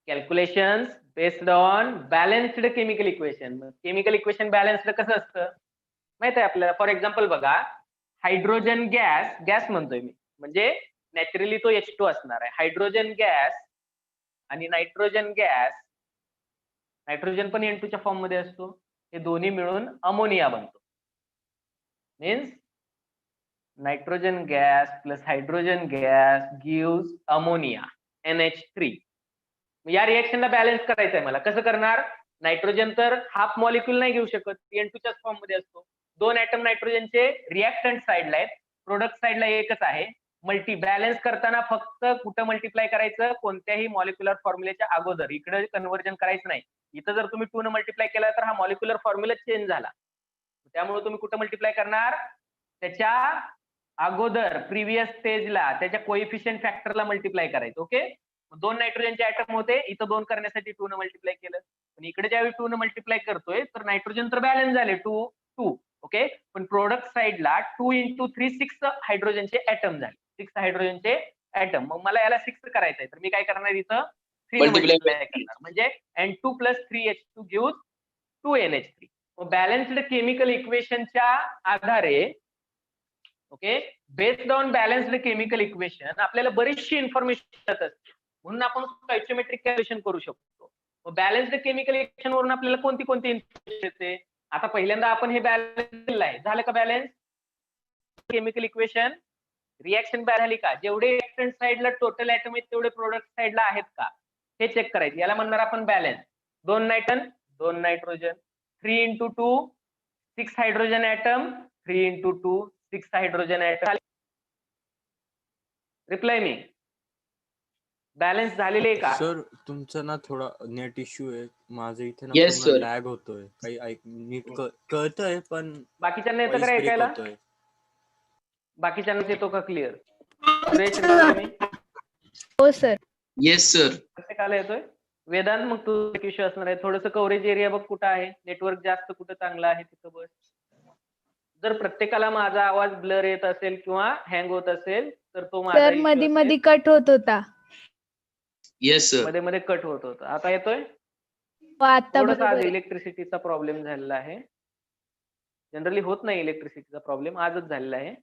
Calculations based on balanced chemical equation. Chemical equation balanced कसं असतं माहित आहे आपल्याला? फॉर एक्झाम्पल बघा, हायड्रोजन गॅस म्हणतोय मी, म्हणजे नॅचरली तो H2 असणार आहे. हायड्रोजन गॅस आणि नायट्रोजन गॅस, नायट्रोजन पण N2 च्या फॉर्म मध्ये असतो, हे दोन्ही मिळून अमोनिया बनतो. Means nitrogen gas plus hydrogen gas gives ammonia NH3. या रिएक्शनला बॅलन्स करायचं आहे मला. कसं करणार? नायट्रोजन तर हाफ मॉलिक्यूल नाही घेऊ शकत, N2 च्याच फॉर्म मध्ये असतो. 2 ऍटम नायट्रोजनचे रिएक्टंट साइडला आहेत, प्रोडक्ट साइडला एकच आहे. मल्टी बॅलन्स करताना फक्त कुठं मल्टिप्लाय करायचं? कोणत्याही मॉलिक्युलर फॉर्म्युलेच्या अगोदर. इकडे कन्व्हर्जन करायचं नाही. इथं जर तुम्ही 2 न मल्टिप्लाय केला तर हा मॉलिक्युलर फॉर्म्युला चेंज झाला. त्यामुळे तुम्ही कुठं मल्टिप्लाय करणार? त्याच्या अगोदर प्रिव्हियस स्टेजला त्याच्या कोएफिशियंट फॅक्टरला मल्टिप्लाय करायचं. ओके, 2 नायट्रोजनचे ऍटम होते, इथं 2 करण्यासाठी 2 न मल्टिप्लाय केलं. पण इकडे ज्यावेळी 2 न मल्टिप्लाय करतोय तर नायट्रोजन तर बॅलन्स झाले 2. ओके, पण प्रोडक्ट साइडला 2 × 3 6 हायड्रोजनचे ऍटम झाले. 6 हायड्रोजनचे ऍटम. मग मला याला 6 करायचंय, तर मी काय करणार? इथं 3 न मल्टिप्लाय करणार, म्हणजे N2 + 3H2 gives 2NH3. Balanced chemical इक्वेशनच्या आधारे, okay, based on balanced chemical equation आपल्याला बरीचशी इन्फॉर्मेशन येत असते, म्हणून आपण स्टॉइचियोमेट्रिक कॅल्क्युलेशन करू शकतो. बॅलन्स्ड केमिकल इक्वेशन वरून आपल्याला कोणती इन्फॉर्मेशन येते? आता पहिल्यांदा आपण हे बॅलन्स केलेलं आहे. झालं का बॅलन्स? केमिकल इक्वेशन रिएक्शन झाली का? जेवढे रिएक्टंट साइडला टोटल ऍटम आहेत तेवढे प्रोडक्ट साइडला आहेत का हे चेक करायचं. याला म्हणणार आपण balance. 2 nitrogen 3 × 2 6 hydrogen atom 3 × 2 6 hydrogen atom. Reply me. Balance झालेले आहे का? सर तुमचं ना थोडा नेट इश्यू आहे. माझं इथे ना Yes, पूर्ण sir. लॅग होतोय. काही नीट कळतंय पण बाकीच्यांना येतं voice का break ऐकायला? होतोय. बाकीच्यांना येतो का क्लिअर? सुरेश, रिप्लाय मी. हो सर. Yes, sir. प्रत्येकाला येतोय. वेदांत, मग तू इश्यू असणार आहे. थोडंसं कव्हरेज एरिया बघ कुठं आहे, नेटवर्क जास्त कुठं चांगलं आहे तिथं बस. जर प्रत्येकाला माझा आवाज ब्लर येत असेल किंवा हँग होत असेल तर तो माझा सर मध्ये मध्ये कट होत होता. Yes, sir. मध्ये मध्ये कट होत होता. आता येतोय? आता थोडंसं आज बरोबर आहे. इलेक्ट्रिसिटीचा प्रॉब्लेम झालेला आहे. जनरली होत नाही इलेक्ट्रिसिटीचा प्रॉब्लेम, आजच झालेला आहे.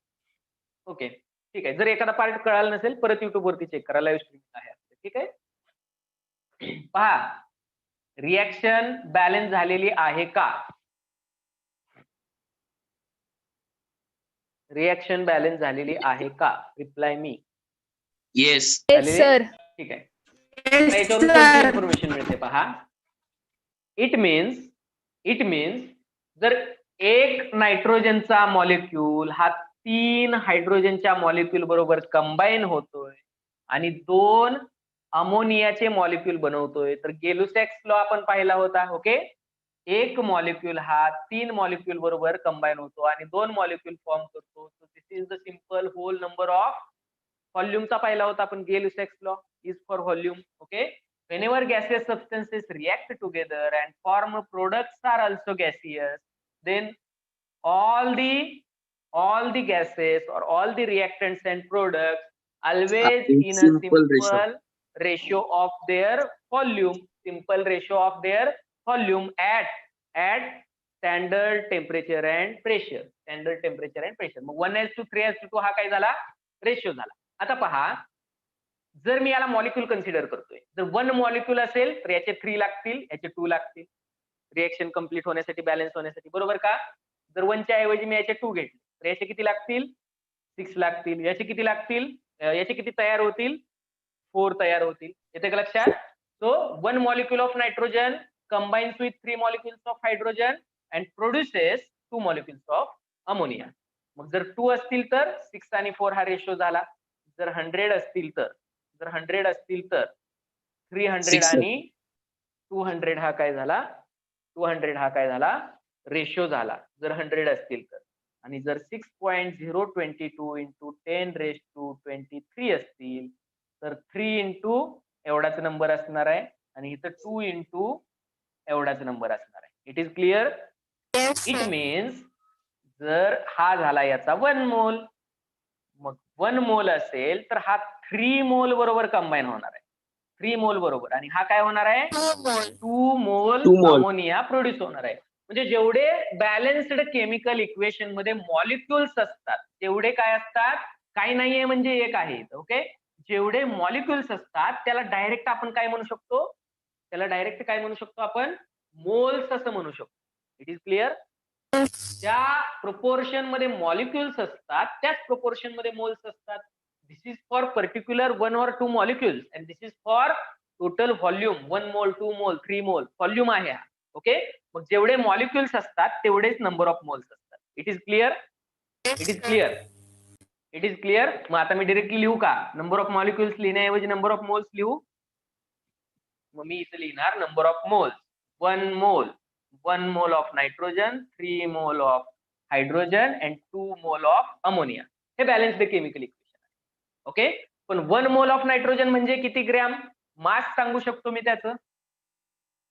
ओके, ठीक आहे. जर एखादा पार्ट कळाला नसेल परत युट्यूब वरती चेक करा, लाईव्ह स्ट्रीमिंग आहे. ठीक आहे, पहा. रिएक्शन बॅलन्स झालेली आहे का? रिएक्शन बॅलन्स झालेली आहे का? रिप्लाय मी. Yes. Yes sir. ठीक आहे. Yes, याच्यावरून sir. इन्फॉर्मेशन मिळते पहा. इट मीन्स जर एक नायट्रोजनचा मॉलिक्यूल हा 3 हायड्रोजनच्या मॉलिक्यूल बरोबर कंबाईन होतोय आणि 2 अमोनियाचे मॉलिक्यूल बनवतोय, तर गेलुसॅक्स लॉ आपण पाहिला होता. ओके, एक मॉलिक्यूल हा 3 मॉलिक्यूल बरोबर कंबाईन होतो आणि 2 मॉलिक्यूल फॉर्म करतो. So this is the simple whole number of व्हॉल्यूमचा पाहिला होता आपण. Gay Lussac's law is for volume. Okay, whenever gaseous substances react together and form products are also gaseous, then all the gases or all the reactants and products always In in a simple simple ratio. ratio of their volume. Simple ratio of their volume at standard temperature and pressure. Standard temperature and pressure. मग 1:3:2 हा काय झाला? Ratio झाला. आता पहा, जर मी याला molecule consider करतोय, जर 1 मॉलिक्यूल असेल तर याचे 3 लागतील, याचे 2 लागतील, रिएक्शन कंप्लीट होण्यासाठी, बॅलन्स होण्यासाठी, बरोबर का? जर 1 च्या ऐवजी मी याचे 2 घेतले तर याचे किती लागतील? 6 लागतील. याचे किती लागतील? याचे किती तयार होतील? 4 तयार होतील. येते का लक्षात? So 1 molecule of nitrogen combines with 3 molecules of hydrogen and produces 2 molecules of ammonia. मग जर 2 असतील तर 6 आणि 4 हा रेशो झाला. जर 100 असतील तर 300 Six, sir. आणि 200 हा काय झाला? 200 हा काय झाला? रेशो झाला. जर 100 असतील तर. आणि जर 6.022 into 10⁻23 असतील तर 3 into एवढाच नंबर असणार आहे आणि इथं 2 into एवढाच नंबर असणार आहे. It is clear? It means जर हा झाला याचा 1 मोल, मग 1 मोल असेल तर हा 3 मोल बरोबर कंबाईन होणार आहे. 3 मोल बरोबर. आणि हा काय होणार आहे? 2 मोल Two mole. अमोनिया प्रोड्यूस होणार आहे. म्हणजे जेवढे बॅलन्स्ड केमिकल इक्वेशन मध्ये मॉलिक्युल्स असतात तेवढे काय असतात? काही नाहीये म्हणजे एक आहे. ओके, जेवढे मॉलिक्युल्स असतात त्याला डायरेक्ट आपण काय म्हणू शकतो? आपण मोल्स असं म्हणू शकतो. It is clear? ज्या प्रोपोर्शन मध्ये मॉलिक्युल्स असतात त्याच प्रोपोर्शन मध्ये मोल्स असतात. This is for particular 1 or 2 molecules and this is for total volume. 1 mole, 2 मोल, 3 मोल व्हॉल्यूम आहे हा. ओके, मग जेवढे मॉलिक्युल्स असतात तेवढेच नंबर ऑफ मोल्स असतात. It is clear? मग आता मी डिरेक्टली लिहू का? नंबर ऑफ मॉलिक्युल्स लिहिण्याऐवजी नंबर ऑफ मोल्स लिहू. मग मी इथे लिहिणार number of moles. 1 mole of nitrogen, 3 mole of hydrogen and 2 mole of ammonia. हे बॅलन्स्ड केमिकल इक्वेशन आहे. ओके, पण 1 मोल ऑफ नायट्रोजन म्हणजे किती ग्रॅम? मास सांगू शकतो मी त्याचं.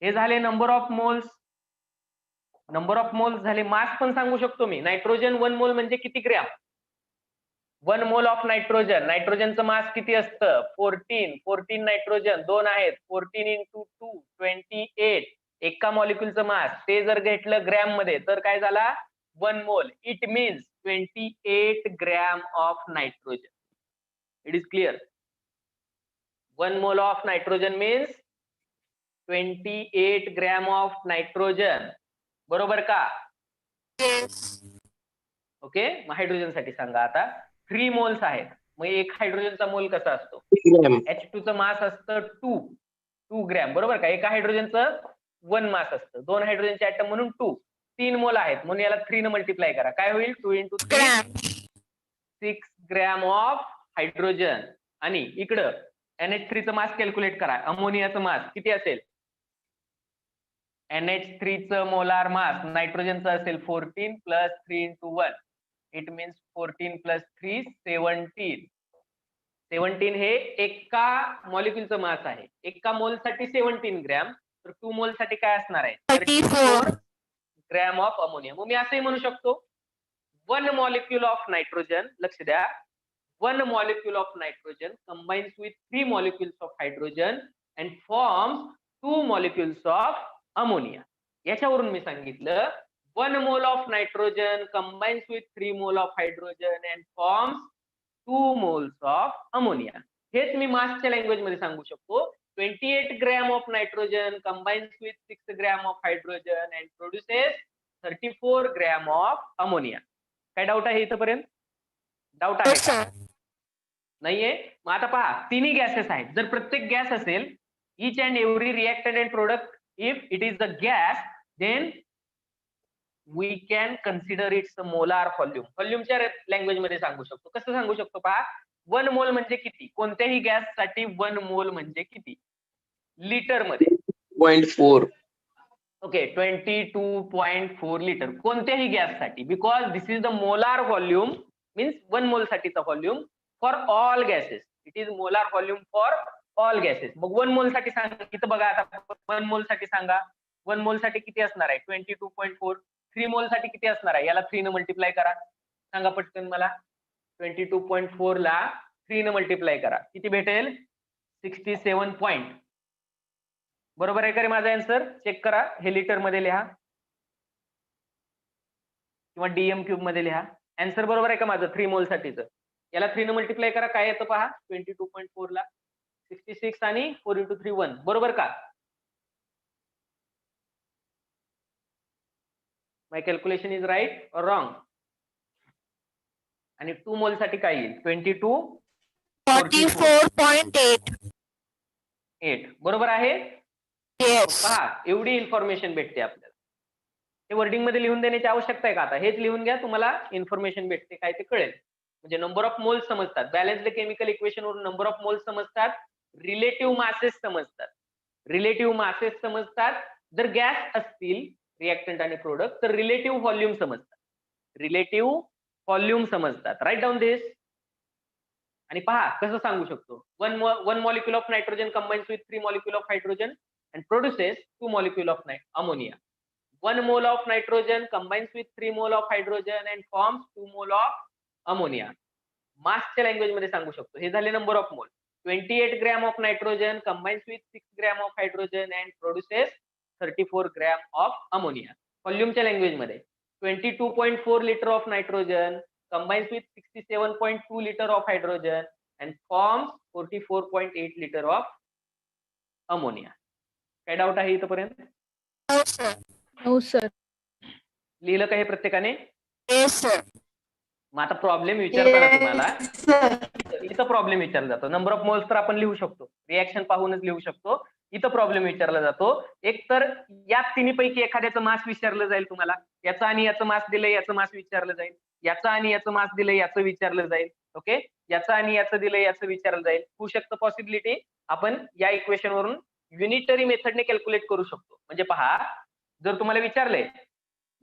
हे झाले नंबर ऑफ मोल्स झाले. मास पण सांगू शकतो मी. नायट्रोजन 1 मोल म्हणजे किती ग्रॅम? 1 मोल ऑफ नायट्रोजनचं मास किती असतं? 14 नायट्रोजन 2 आहेत. 14 into 2 28. एका मॉलिक्युलचं मास ते जर घेतलं ग्रॅम मध्ये तर काय झाला? 1 मोल. It means 28 gram of nitrogen. It is clear? 1 mole of nitrogen means 28 gram of nitrogen. बरोबर का? ओके, मग हायड्रोजन साठी सांगा आता. 3 मोल्स आहेत. मग एक हायड्रोजनचा मोल कसा असतो? ग्रॅम. H2चं मास असतं 2 ग्रॅम. बरोबर का? एका हायड्रोजनचं 1 मास असतं. 2 हायड्रोजनचे ऍटम म्हणून 2. 3 मोल आहेत म्हणून याला 3 ने मल्टिप्लाय करा. काय होईल? 2 into 3 6 ग्रॅम ऑफ हायड्रोजन. आणि इकडं NH3चं मास कॅल्क्युलेट करा. अमोनियाचं मास किती असेल? NH3चं मोलार मास नायट्रोजनचं असेल 14 plus 3 into 1. It means 14 plus 3 17. 17 हे एका मॉलिक्युलचं मास आहे. एका मोलसाठी 17 ग्रॅम. तर 2 मोल साठी काय असणार आहे? 34 ग्रॅम ऑफ अमोनिया. मग मी असंही म्हणू शकतो 1 मॉलिक्यूल ऑफ नायट्रोजन, लक्ष द्या, 1 molecule of nitrogen combines with 3 molecules of hydrogen and forms 2 molecules of ammonia. याच्यावरून मी सांगितलं 1 mole of nitrogen combines with 3 mole of hydrogen and forms 2 moles of ammonia. हेच मी मासच्या language मध्ये सांगू शकतो. 28 gram of nitrogen combines with 6 gram of hydrogen and produces 34 gram of ammonia. काय doubt आहे इथपर्यंत? Doubt आहे का? नाहीये? मग आता पहा, तिन्ही गॅसेस आहेत. जर प्रत्येक गॅस असेल, each and every reactant and product, if it is the gas, then we can consider its molar volume. व्हॉल्यूमच्या लँग्वेज मध्ये सांगू शकतो. कसं सांगू शकतो पहा, 1 मोल म्हणजे किती? कोणत्याही गॅस साठी 1 मोल म्हणजे किती? लिटर मध्ये 0.4. ओके, 22.4 लिटर कोणत्याही गॅस साठी. Because this is the molar volume, means 1 मोल साठीचा volume for all gases. It is molar volume for all gases. मग 1 मोल साठी सांगा. इथं बघा आता 1 मोल साठी सांगा. 1 मोल साठी किती असणार आहे? 22.4. 3 मोल साठी किती असणार आहे? याला 3 ने मल्टिप्लाय करा. सांगा पटकन मला. 22.4 ला 3 ने मल्टिप्लाय करा. किती भेटेल? 67 पॉइंट. बरोबर आहे का रे माझा आन्सर? चेक करा, हे लिटर मध्ये लिहा किंवा डीएम क्यूब मध्ये लिहा. आन्सर बरोबर आहे का माझं 3 मोल साठीचं? याला 3 ने मल्टिप्लाय करा, काय येतं पहा. 22.4 ला 66 आणि 4 into 3 1. बरोबर का? माय कॅल्क्युलेशन इज राईट और रॉंग? आणि 2 मोल साठी काय येईल? 44.8. बरोबर आहे? पहा, एवढी इन्फॉर्मेशन भेटते आपल्याला. हे वर्डिंग मध्ये लिहून देण्याची आवश्यकता आहे का? आता हेच लिहून घ्या, तुम्हाला इन्फॉर्मेशन भेटते काय ते कळेल. म्हणजे नंबर ऑफ मोल्स समजतात, बॅलन्स्ड केमिकल इक्वेशन वरून नंबर ऑफ मोल्स समजतात, रिलेटिव्ह मासेस समजतात. रिलेटिव्ह मासेस समजतात. जर गॅस असतील रिएक्टंट आणि प्रोडक्ट तर रिलेटिव्ह व्हॉल्यूम समजतात. रिलेटिव्ह व्हॉल्यूम समजतात. राईट डाऊन दिस. आणि पहा कसं सांगू शकतो. One molecule of nitrogen combines with 3 molecule of hydrogen and produces 2 molecule of ammonia. 1 mole of nitrogen combines with 3 mole of hydrogen and forms 2 mole of ammonia. मासच्या language मध्ये सांगू शकतो. हे झाले number of mole. 28 gram of nitrogen combines with 6 gram of hydrogen and produces 34 gram of ammonia. व्हॉल्यूमच्या language मध्ये 22.4 litre of nitrogen combines with 67.2 litre of hydrogen and forms 44.8 litre of ammonia. काय doubt आहे इथपर्यंत? हो sir. लिहिलं का हे प्रत्येकाने? Yes, sir. मग आता प्रॉब्लेम विचारताना तुम्हाला Yes, sir. इथं प्रॉब्लेम विचारला जातो. नंबर ऑफ मोल्स तर आपण लिहू शकतो, रिएक्शन पाहूनच लिहू शकतो. इथं प्रॉब्लेम विचारला जातो. एक तर या तिन्हीपैकी एखाद्याचं मास विचारलं जाईल तुम्हाला. याचं आणि याचं मास दिलंय, याचं मास विचारलं जाईल. याचं आणि याचं मास दिलंय, याचं विचारलं जाईल. ओके, याचं आणि याचं दिलंय, याचं विचारलं जाईल. होऊ शकतं पॉसिबिलिटी. आपण या इक्वेशन वरून युनिटरी मेथडने कॅल्क्युलेट करू शकतो. म्हणजे पहा, जर तुम्हाला विचारलंय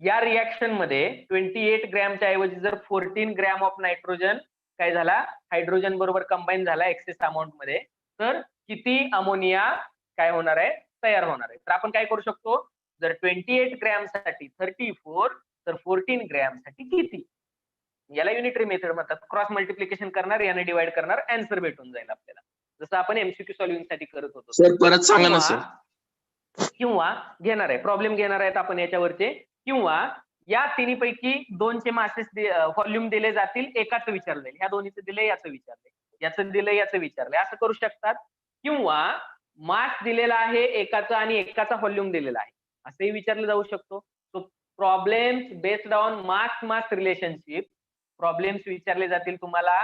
या रिएक्शन मध्ये 28 ग्रॅमच्या ऐवजी जर 14 ग्रॅम ऑफ नायट्रोजन काय झाला, हायड्रोजन बरोबर कंबाईन झाला एक्सेस अमाऊंट मध्ये, तर किती अमोनिया काय होणार आहे, तयार होणार आहे. तर आपण काय करू शकतो, जर 28 ग्रॅम साठी 34 तर 14 ग्रॅम साठी किती, याला युनिटरी मेथड म्हणतात. क्रॉस मल्टिप्लिकेशन करणार, याने डिवाइड करणार, आन्सर भेटून जाईल आपल्याला, जसं आपण एमसीक्यू सॉल्व्हिंग साठी करत होतो. सर परत सांगा ना सर. किंवा घेणार आहे, प्रॉब्लेम घेणार आहेत आपण याच्यावरचे. किंवा या तिन्हीपैकी दोनचे मासेस व्हॉल्यूम दिले जातील, एकाचं विचारलं जाईल. ह्या दोन्हीचं दिलंय, याचं विचारलंय, याचं दिलंय, याचं विचारलंय, असं करू शकतात. किंवा मास दिलेला आहे एकाचा आणि एकाचा व्हॉल्यूम दिलेला आहे, असंही विचारलं जाऊ शकतो. So problems based on mass mass relationship, problems विचारले जातील तुम्हाला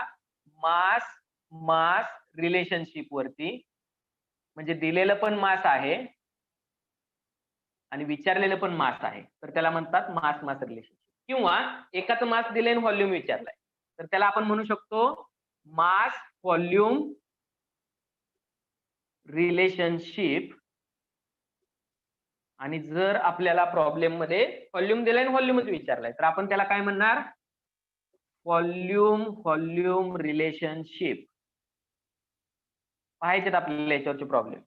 मास मास रिलेशनशिप वरती. म्हणजे दिलेलं पण मास आहे आणि विचारलेलं पण मास आहे, तर त्याला म्हणतात मास मास रिलेशनशिप. किंवा एकाचं मास दिलंय आणि व्हॉल्यूम विचारलाय, तर त्याला आपण म्हणू शकतो मास व्हॉल्यूम रिलेशनशिप. आणि जर आपल्याला प्रॉब्लेम मध्ये व्हॉल्यूम दिलाय आणि व्हॉल्यूमच विचारलाय, तर आपण त्याला काय म्हणणार, व्हॉल्यूम व्हॉल्यूम रिलेशनशिप. पाहायचे आपल्याला याच्यावरचे प्रॉब्लेम,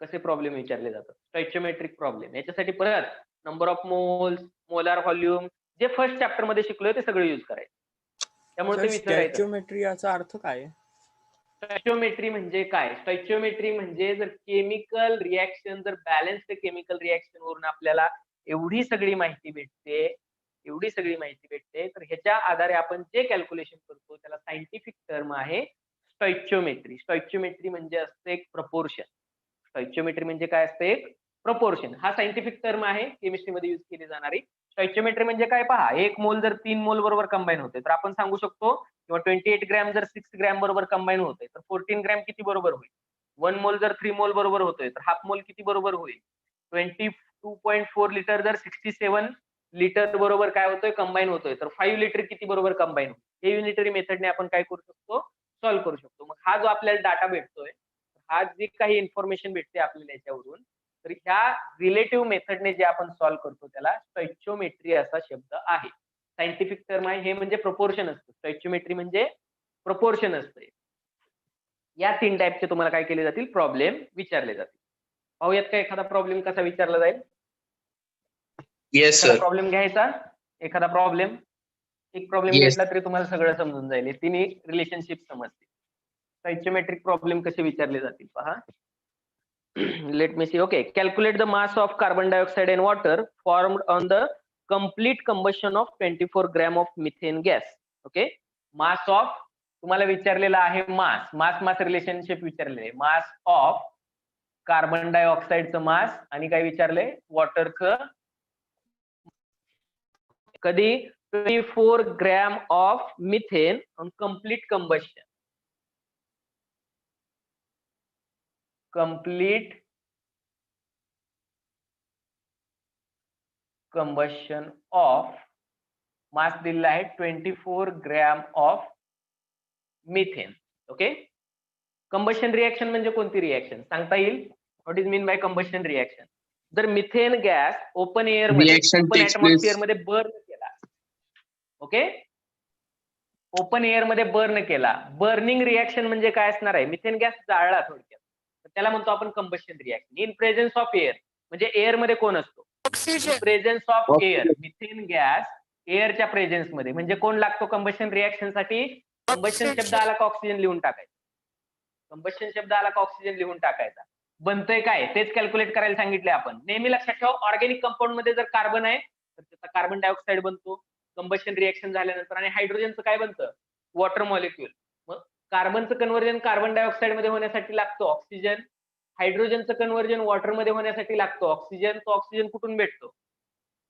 कसे प्रॉब्लेम विचारले जातात. स्टॉइचियोमेट्रिक प्रॉब्लेम, याच्यासाठी परत number of moles, molar volume, जे फर्स्ट चॅप्टर मध्ये शिकलोय ते सगळं युज करायचं. त्यामुळे ते विचारायचं. स्टॉइचियोमेट्री याचा अर्थ काय आहे? स्टॉइचियोमेट्री म्हणजे काय? स्टॉइचियोमेट्री म्हणजे जर केमिकल रिएक्शन, जर बॅलन्स्ड केमिकल रिएक्शन वरून आपल्याला एवढी सगळी माहिती भेटते, एवढी सगळी माहिती भेटते, तर ह्याच्या आधारे आपण जे कॅल्क्युलेशन करतो त्याला सायंटिफिक टर्म आहे स्टॉइचियोमेट्री. स्टॉइचियोमेट्री म्हणजे असते एक प्रपोर्शन. स्टॉइचियोमेट्री म्हणजे काय असते, एक प्रपोर्शन. हा सायंटिफिक टर्म आहे, केमिस्ट्रीमध्ये यूज केली जाणारी. स्टॉइचियोमेट्री म्हणजे काय पहा, 1 मोल जर 3 मोल बरोबर कंबाईन होते तर आपण सांगू शकतो, किंवा 28 ग्रॅम जर 6 ग्रॅम बरोबर कंबाईन होते तर 14 ग्रॅम किती बरोबर होईल. 1 मोल जर 3 मोल बरोबर होतोय तर हाफ मोल किती बरोबर होईल. 22.4 लिटर जर 67 लिटर बरोबर काय होतोय, कंबाईन होतोय, तर 5 लिटर किती बरोबर कंबाईन होईल. हे युनिटरी मेथडने आपण काय करू शकतो, सॉल्व्ह करू शकतो. मग हा जो आपल्याला डाटा भेटतोय, हा जी काही इन्फॉर्मेशन भेटते आपल्याला याच्यावरून, तर ह्या रिलेटिव्ह मेथडने जे आपण सॉल्व्ह करतो त्याला स्टॉइचियोमेट्री असा शब्द आहे. सायंटिफिक टर्म आहे हे, म्हणजे प्रपोर्शन असतं. स्टॉइचियोमेट्री म्हणजे प्रपोर्शन असते. या 3 टाइपचे तुम्हाला काय केले जातील, प्रॉब्लेम विचारले जातील. पाहूयात का एखादा प्रॉब्लेम कसा विचारला जाईल. Yes sir. प्रॉब्लेम घ्यायचा, एखादा प्रॉब्लेम, एक प्रॉब्लेम Yes. घेतला तरी तुम्हाला सगळं समजून जाईल. तिन्ही रिलेशनशिप समजते. स्टॉइचियोमेट्रिक प्रॉब्लेम कसे विचारले जातील पहा. Let me see. Okay, calculate the mass of carbon dioxide and water formed on the complete combustion of 24 gram of methane gas. Okay, mass of तुम्हाला विचारलेला आहे मास रिलेशनशिप विचारलेलं आहे. मास ऑफ कार्बन डायऑक्साइडचं मास आणि काय विचारलंय वॉटरचं कधी 24 gram of methane on complete combustion. Complete combustion of mass दिलेला आहे 24 gram of methane. Okay, combustion reaction म्हणजे कोणती रिएक्शन सांगता येईल? What is mean by combustion reaction? जर मिथेन गॅस ओपन एअर मध्ये Reaction open takes atmosphere place. मध्ये burn केला. ओके, ओपन एअर मध्ये बर्न केला. बर्निंग रिएक्शन म्हणजे काय असणार आहे? मिथेन गॅस जाळला थोडक्यात, तर त्याला म्हणतो आपण combustion reaction. In presence of air म्हणजे एअर मध्ये कोण असतो? Oxygen. Presence of air. Methane gas एअरच्या प्रेझेन्स मध्ये म्हणजे कोण लागतो कंबशन रिएक्शन साठी? कंबशन शब्द आला का ऑक्सिजन लिहून टाकायचा. कंबशन शब्द आला का ऑक्सिजन लिहून टाकायचा. बनतंय काय तेच कॅल्क्युलेट करायला सांगितले आपण. नेहमी लक्षात ठेवा, ऑर्गॅनिक कंपाऊंड मध्ये जर कार्बन आहे तर त्याचा कार्बन डायऑक्साइड बनतो कंबशन रिएक्शन झाल्यानंतर, आणि हायड्रोजनचं काय बनतं? Water molecule. मग कार्बनचं कन्व्हर्जन कार्बन डायऑक्साइड मध्ये होण्यासाठी लागतो ऑक्सिजन. हायड्रोजनचं कन्व्हर्जन वॉटर मध्ये होण्यासाठी लागतो ऑक्सिजन. तो ऑक्सिजन कुठून भेटतो?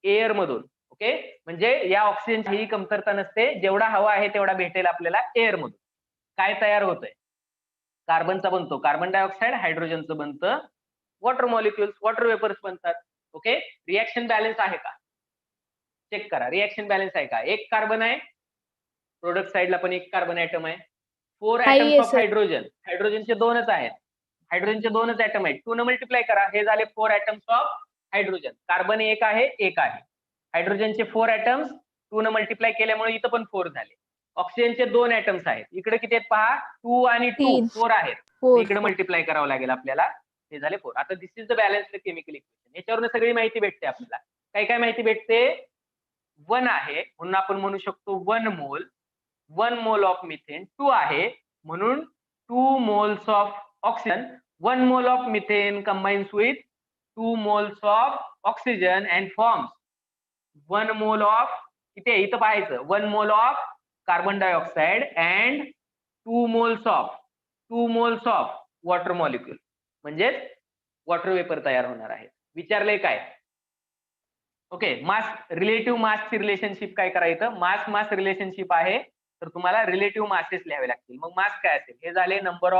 एअर मधून. ओके, म्हणजे या ऑक्सिजनची ही कमतरता नसते, जेवढा हवा आहे तेवढा भेटेल आपल्याला एअर मधून. काय तयार होतंय? कार्बनचा बनतो कार्बन डायऑक्साइड, हायड्रोजनचं बनतं वॉटर मॉलिक्युल्स, वॉटर वेपर्स बनतात. ओके, रिएक्शन बॅलन्स आहे का चेक करा. रिएक्शन बॅलन्स आहे का? एक कार्बन आहे, प्रोडक्ट साइडला पण एक कार्बन ऍटम आहे. 4 आहे, ऍटम्स ऑफ sir. हायड्रोजन. हायड्रोजनचे 2च आहेत. हायड्रोजनचे 2च ऍटम आहेत. 2 न मल्टिप्लाय करा, हे झाले 4 ऍटम्स ऑफ हायड्रोजन. कार्बन एक आहे, एक आहे. हायड्रोजनचे 4 ऍटम्स 2 न मल्टिप्लाय केल्यामुळे इथं पण 4 झाले. ऑक्सिजनचे 2 ऍटम्स आहेत. इकडे किती आहेत पहा, 2 आणि 2 तीन. 4 आहेत. 4. इकडे मल्टिप्लाय करावं लागेल आपल्याला. हे झाले 4. आता this is the balance chemical equation. याच्यावरून सगळी माहिती भेटते आपल्याला. काय काय माहिती भेटते? 1 आहे म्हणून आपण म्हणू शकतो 1 मोल. 1 मोल ऑफ मिथेन. 2 आहे म्हणून 2 moles of oxygen. 1 mole of methane combines with 2 moles of oxygen and forms 1 mole of, किती आहे इथं पाहायचं, 1 mole of carbon dioxide and 2 moles of water molecule, म्हणजेच वॉटर वेपर तयार होणार आहे. विचारलंय काय? ओके, मास रिलेटिव्ह मासची रिलेशनशिप काय करायचं? मास रिलेशनशिप आहे तर तुम्हाला रिलेटिव्ह मासेस लिहावे लागतील. मग मास काय असेल? हे झाले नंबर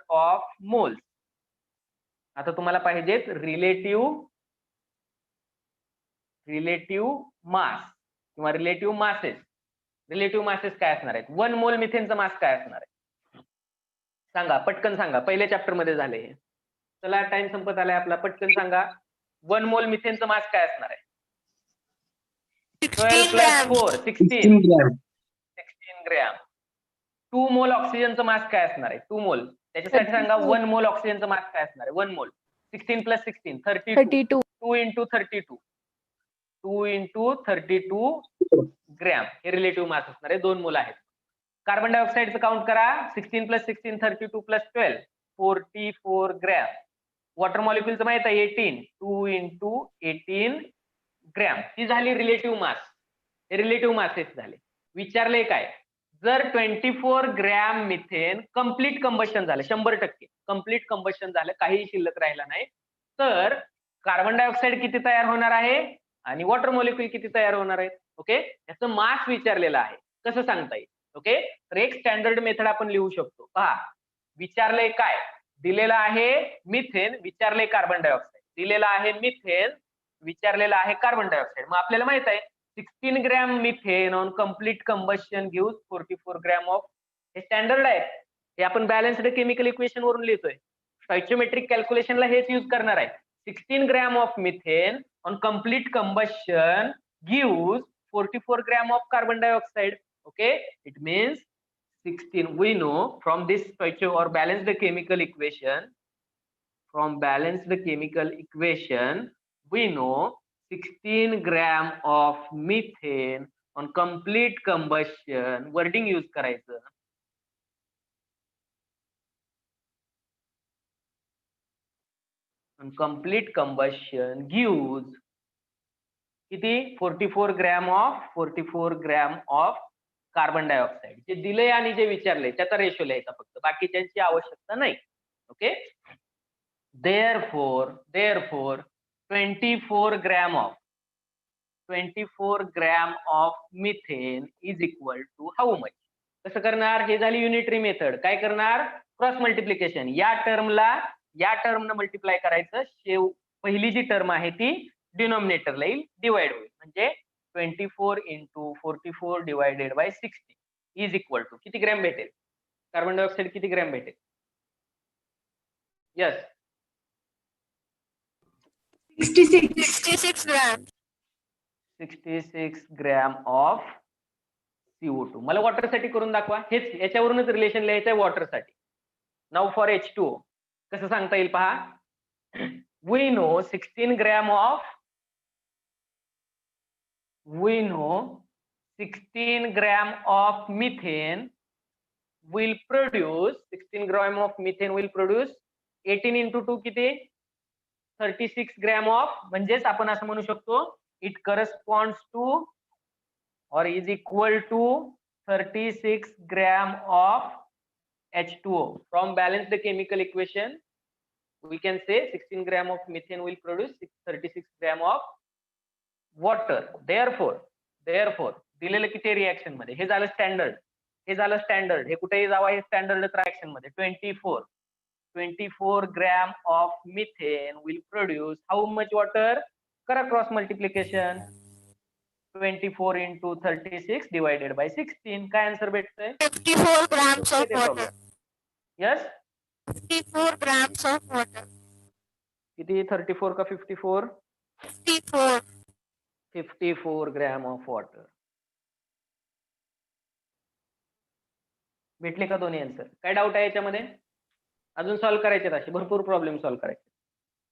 ऑफ मोल्स. आता तुम्हाला पाहिजेत रिलेटिव्ह मास किंवा रिलेटिव्ह मासेस. रिलेटिव्ह मासेस काय असणार आहेत? 1 मोल मिथेनचा मास काय असणार आहे सांगा, पटकन सांगा. पहिल्या चॅप्टर मध्ये झाले हे. चला, टाइम संपत आलाय आपला, पटकन सांगा. 1 मोल मिथेनचं मास काय असणार आहे? 12 + 4 16 ग्रॅम. 2 मोल ऑक्सिजनचं मास काय असणार आहे? 2 मोल. त्याच्यासाठी सांगा 1 मोल ऑक्सिजनचं मास काय असणार आहे? 1 मोल. 16 + 16 32. 32. 2 × 32. 2 × 32 ग्रॅम हे रिलेटिव्ह मास असणार आहे. 2 मोल आहेत. कार्बन डायऑक्साइडचं काउंट करा. 16 + 16 32 + 12 44 ग्रॅम. वॉटर मॉलिक्युलचं माहित आहे 18. 2 × 18 ग्रॅम. ही झाली रिलेटिव्ह मास. हे रिलेटिव्ह मासेस झाले. विचारले काय? जर 24 ग्रॅम मिथेन कम्प्लीट कंबशन झालं, 100% कम्प्लीट कंबशन झालं, काही शिल्लक राहिला नाही, तर कार्बन डायऑक्साइड किती तयार होणार आहे आणि वॉटर मॉलिक्यूल किती तयार होणार आहे? ओके, याचं मास विचारलेलं आहे. कसं सांगता येईल? ओके, तर एक स्टँडर्ड मेथड आपण लिहू शकतो. पहा, विचारलंय काय? दिलेला आहे मिथेन, विचारलंय कार्बन डायऑक्साइड. दिलेला आहे मिथेन, विचारलेला आहे कार्बन डायऑक्साइड. मग आपल्याला माहित आहे 16 gram methane on complete combustion gives 44 gram of. हे स्टँडर्ड आहे. हे आपण बॅलन्स्ड केमिकल इक्वेशन वरून लिहितोय. स्टॉइचियोमेट्रिक कॅल्क्युलेशनला हेच यूज करणार आहे. 16 gram of methane on complete combustion gives 44 gram of carbon dioxide. Okay, it means 16. We know from this stoichio or balanced chemical equation, we know 16 gram of methane on complete combustion. Wording use करायचं. complete combustion gives किती 44 gram of carbon dioxide. जे दिलंय आणि जे विचारलंय त्याचा ratio लिहायचा फक्त, बाकीच्यांची आवश्यकता नाही. Okay. therefore 24 gram of methane is equal to how much. कसं करणार? हे झाली युनिटरी मेथड. काय करणार? Cross multiplication. या टर्मनं मल्टिप्लाय करायचं. पहिली जी टर्म आहे ती डिनॉमिनेटरला येईल, डिवाइड होईल. म्हणजे 24 into 44 divided by 60 is equal to किती ग्रॅम भेटेल? कार्बन डायऑक्साइड किती ग्रॅम भेटेल? Yes 66 grams. 66 gram of CO2. मला वॉटर साठी करून दाखवा. हेच याच्यावरूनच रिलेशन लिहायचं आहे वॉटर साठी. नाउ फॉर H2O कसं सांगता येईल पहा. we know 16 gram of methane will produce 16 gram of methane will produce 18 into 2 किती 36 ग्रॅम ऑफ, म्हणजेच आपण असं म्हणू शकतो it corresponds to or is equal to 36 gram of H2O. From balance the chemical equation, we can say 16 gram of methane will produce 36 gram of water. Therefore, दिलेलं किती reaction मध्ये? हे झालं स्टँडर्ड. हे कुठेही जावा, हे स्टँडर्ड रिएक्शन मध्ये 24 gram of methane will produce how much water? करा cross multiplication. 24 into 36 divided by 16. काय आन्सर भेटतंय? 54 grams of water. Yes 54 grams of water. किती 34 का 54? 54. 54 ग्रॅम ऑफ वॉटर. भेटले का दोन्ही आन्सर? काय डाऊट आहे याच्यामध्ये? अजून सॉल्व्ह करायचे असे भरपूर प्रॉब्लेम सॉल्व्ह करायचे.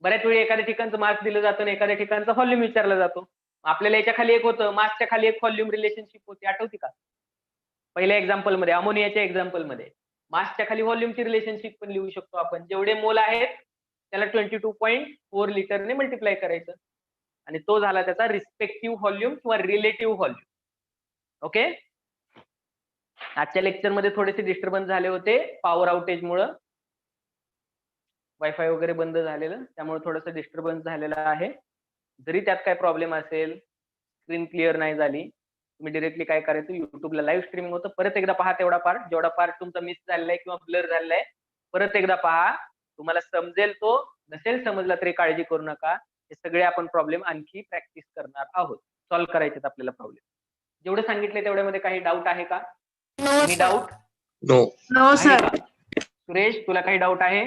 बऱ्याच वेळी एखाद्या ठिकाणचं मास दिलं जातं आणि एखाद्या ठिकाणचा व्हॉल्यूम विचारला जातो. आपल्याला याच्या खाली एक होतं, मासच्या खाली एक व्हॉल्यूम रिलेशनशिप होती, आठवती का? पहिल्या एक्झाम्पल मध्ये, अमोनियाच्या एक्झाम्पल मध्ये मासच्या खाली व्हॉल्यूमची रिलेशनशिप पण लिहू शकतो आपण. जेवढे मोल आहेत त्याला 22.4 लिटरने मल्टिप्लाय करायचं आणि तो झाला त्याचा रिस्पेक्टिव्ह व्हॉल्यूम किंवा रिलेटिव्ह व्हॉल्यूम. ओके. आजच्या लेक्चर मध्ये थोडेसे डिस्टर्बन्स झाले होते पॉवर आउटेज मुळे, वायफाय वगैरे बंद झालेलं, त्यामुळे थोडंसं डिस्टर्बन्स झालेलं आहे. जरी त्यात काय प्रॉब्लेम असेल, स्क्रीन क्लिअर नाही झाली, तुम्ही डिरेक्टली काय करायचं, युट्यूबला लाईव्ह स्ट्रीमिंग होतं, परत एकदा पहा तेवढा पार्ट, जेवढा पार्ट तुमचा मिस झालेला आहे किंवा ब्लर झालेला आहे परत एकदा पहा, तुम्हाला समजेल. तो नसेल समजला तरी काळजी करू नका. हे सगळे आपण प्रॉब्लेम आणखी प्रॅक्टिस करणार आहोत, सॉल्व्ह करायचे आपल्याला प्रॉब्लेम. जेवढे सांगितले तेवढ्यामध्ये काही डाऊट आहे का? No, doubt? No. No, sir. Suresh, तुला काही डाऊट आहे?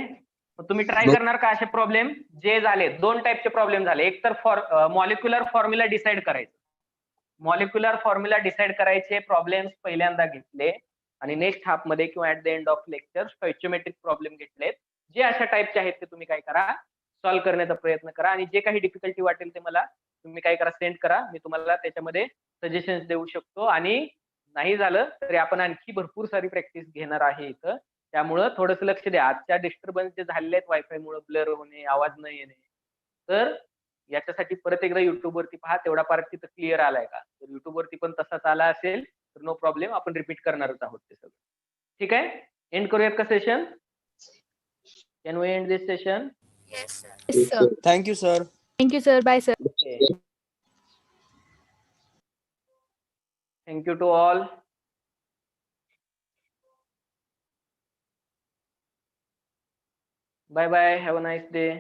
तुम्ही ट्राय No. करणार का असे प्रॉब्लेम जे झाले? दोन टाईपचे प्रॉब्लेम झाले. एक तर मॉलिक्युलर फॉर्म्युला डिसाइड करायचं. मॉलिक्युलर फॉर्म्युला डिसाइड करायचे प्रॉब्लेम्स पहिल्यांदा घेतले आणि नेक्स्ट हाफ मध्ये किंवा at the end of lecture stoichiometric problem घेतलेत. जे अशा टाईपचे आहेत ते तुम्ही काय करा, सॉल्व्ह करण्याचा प्रयत्न करा आणि जे काही डिफिकल्टी वाटेल ते मला तुम्ही काय करा, सेंड करा. मी तुम्हाला त्याच्यामध्ये सजेशन्स देऊ शकतो आणि नाही झालं तरी आपण आणखी भरपूर सारी प्रॅक्टिस घेणार आहे इथं. त्यामुळं थोडंसं लक्ष द्या. आजच्या डिस्टर्बन्स जे झालेले आहेत वायफाय मुळे, ब्लर होणे, आवाज न येणे, तर याच्यासाठी परत एकदा युट्यूब वरती पहा, तेवढा पार्ट तिथं क्लिअर आलाय का? तर युट्यूब वरती पण तसाच आला असेल तर नो प्रॉब्लेम, आपण रिपीट करणारच आहोत ते सगळं. ठीक आहे, एंड करूयात का session? Can we end this session? Yes, sir. Yes, sir. Thank you sir. Thank you, sir. Bye, sir. Thank you to all. Bye bye. Have a nice day.